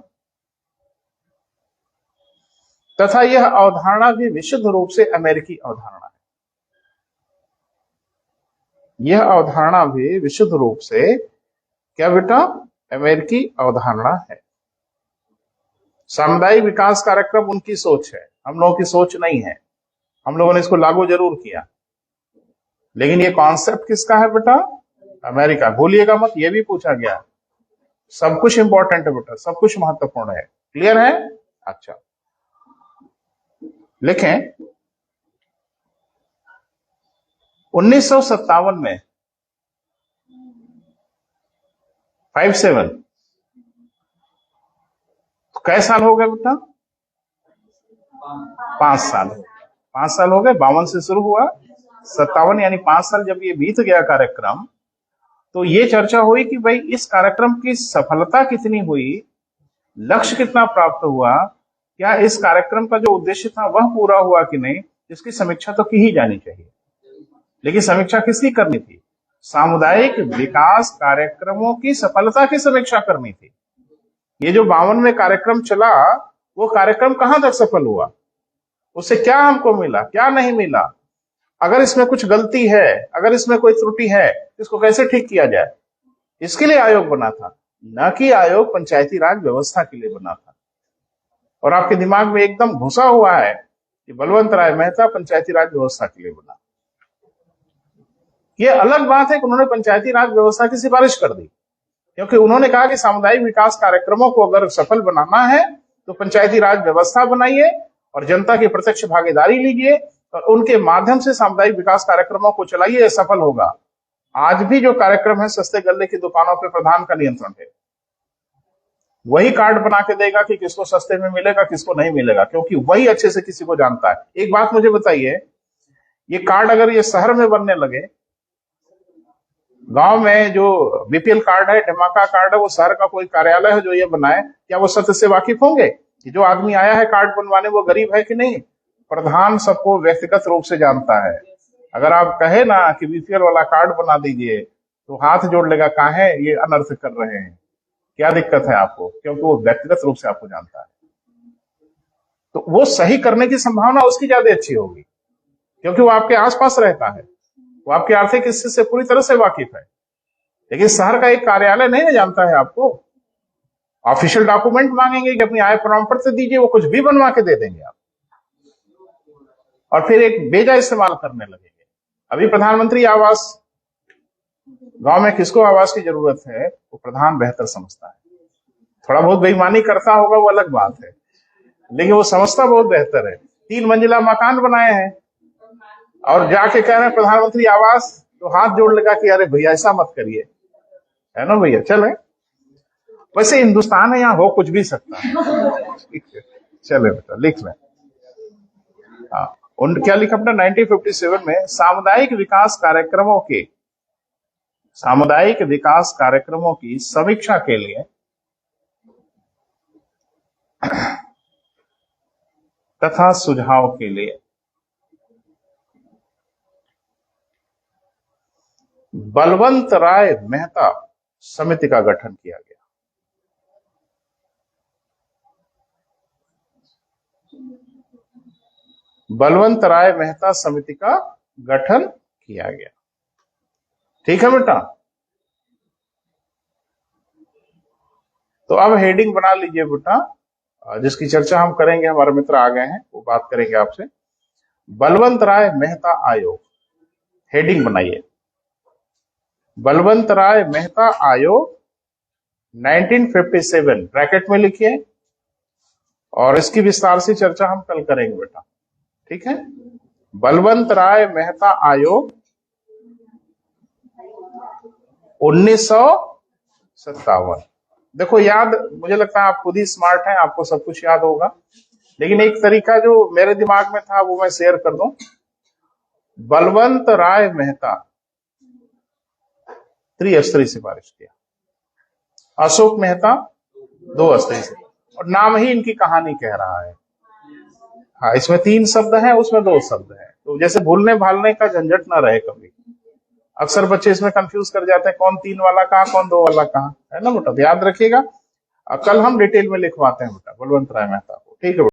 तथा यह अवधारणा भी विशुद्ध रूप से अमेरिकी अवधारणा है। यह अवधारणा भी विशुद्ध रूप से क्या बेटा? अमेरिकी अवधारणा है। सामुदायिक विकास कार्यक्रम उनकी सोच है, हम लोगों की सोच नहीं है। हम लोगों ने इसको लागू जरूर किया, लेकिन ये कॉन्सेप्ट किसका है बेटा? अमेरिका। भूलिएगा मत, ये भी पूछा गया। सब कुछ इंपॉर्टेंट है बेटा, सब कुछ महत्वपूर्ण है। क्लियर है? अच्छा, लिखें 1957 में 57 कै साल हो गए बेटा? 5 साल हो गए। 5 साल हो गए। 52 से शुरू हुआ, 57 यानी 5 साल जब ये बीत गया कार्यक्रम, तो ये चर्चा हुई कि भाई इस कार्यक्रम की सफलता कितनी हुई, लक्ष्य कितना प्राप्त हुआ, क्या इस कार्यक्रम का जो उद्देश्य था वह पूरा हुआ कि नहीं, इसकी समीक्षा तो की ही जानी चाहिए। लेकिन समीक्षा किसकी करनी थी? सामुदायिक विकास कार्यक्रमों की सफलता की समीक्षा करनी थी। ये जो 52 में कार्यक्रम चला, वो कार्यक्रम कहां तक सफल हुआ, उससे क्या हमको मिला, क्या नहीं मिला, अगर इसमें कुछ गलती है, अगर इसमें कोई त्रुटि है, इसको कैसे ठीक किया जाए, इसके लिए आयोग बना था। न कि आयोग पंचायती राज व्यवस्था के लिए बना था। और आपके दिमाग में एकदम घुसा हुआ है कि बलवंत राय मेहता पंचायती राज व्यवस्था के लिए बना। ये अलग बात है कि उन्होंने पंचायती राज व्यवस्था की सिफारिश कर दी, क्योंकि उन्होंने कहा कि सामुदायिक विकास कार्यक्रमों को अगर सफल बनाना है तो पंचायती राज व्यवस्था बनाइए और जनता की प्रत्यक्ष भागीदारी लीजिए और उनके माध्यम से सामुदायिक विकास कार्यक्रमों को चलाइए, यह सफल होगा। आज भी जो कार्यक्रम है, सस्ते गल्ले की दुकानों पर प्रधान का नियंत्रण है। वही कार्ड बना के देगा कि किसको सस्ते में मिलेगा, किसको नहीं मिलेगा, क्योंकि वही अच्छे से किसी को जानता है। एक बात मुझे बताइए, ये कार्ड अगर ये शहर में बनने लगे, गांव में जो बीपीएल कार्ड है, धमाका कार्ड है, वो शहर का कोई कार्यालय है जो ये बनाए, क्या वो सत्य से वाकिफ होंगे कि जो आदमी आया है कार्ड बनवाने वो गरीब है कि नहीं? प्रधान सबको व्यक्तिगत रूप से जानता है। अगर आप कहे ना कि बीपीएल वाला कार्ड बना दीजिए, तो हाथ जोड़ लेगा, काहे ये अनर्थ कर रहे हैं, क्या दिक्कत है आपको, क्योंकि वो व्यक्तिगत रूप से आपको जानता है। तो वो सही करने की संभावना उसकी ज्यादा अच्छी होगी, क्योंकि वो आपके आसपास रहता है, वो आपकी आर्थिक स्थिति से पूरी तरह से वाकिफ है। लेकिन शहर का एक कार्यालय नहीं जानता है आपको। ऑफिशियल डॉक्यूमेंट मांगेंगे कि अपनी आय प्रमाण पत्र दीजिए, वो कुछ भी बनवा के दे देंगे आप, और फिर एक बेजा इस्तेमाल करने लगेंगे। अभी प्रधानमंत्री आवास, गांव में किसको आवास की जरूरत है वो प्रधान बेहतर समझता है। थोड़ा बहुत बेईमानी करता होगा वो अलग बात है, लेकिन वो समझता बहुत बेहतर है। 3 मंजिला मकान बनाए हैं और जाके कह रहे हैं प्रधानमंत्री आवास, तो हाथ जोड़ लेगा कि अरे भैया ऐसा मत करिए, है ना भैया। चले, वैसे हिंदुस्तान है, यहाँ हो कुछ भी सकता है। चले बेटा, लिख लें। हाँ, क्या लिखा अपना 1957 में सामुदायिक विकास कार्यक्रमों की समीक्षा के लिए तथा सुझाव के लिए बलवंत राय मेहता समिति का गठन किया गया। बलवंत राय मेहता समिति का गठन किया गया। ठीक है बेटा, तो अब हेडिंग बना लीजिए बेटा, जिसकी चर्चा हम करेंगे। हमारे मित्र आ गए हैं, वो बात करेंगे आपसे। बलवंत राय मेहता आयोग, हेडिंग बनाइए, बलवंत राय मेहता आयोग 1957 ब्रैकेट में लिखिए, और इसकी विस्तार से चर्चा हम कल करेंगे बेटा। ठीक है, बलवंत राय मेहता आयोग 1957। देखो याद, मुझे लगता है आप खुद ही स्मार्ट हैं, आपको सब कुछ याद होगा, लेकिन एक तरीका जो मेरे दिमाग में था वो मैं शेयर कर दूं। बलवंत राय मेहता त्रिस्तरीय सिफारिश किया, अशोक मेहता 2 स्तरीय से, और नाम ही इनकी कहानी कह रहा है। हाँ, इसमें 3 शब्द हैं, उसमें 2 शब्द हैं, तो जैसे भूलने भालने का झंझट ना रहे कभी। अक्सर बच्चे इसमें कंफ्यूज कर जाते हैं, कौन 3 वाला कहा, कौन 2 वाला कहा, है ना बेटा, याद रखिएगा। कल हम डिटेल में लिखवाते हैं बेटा बलवंत राय मेहता को, ठीक है बेटा।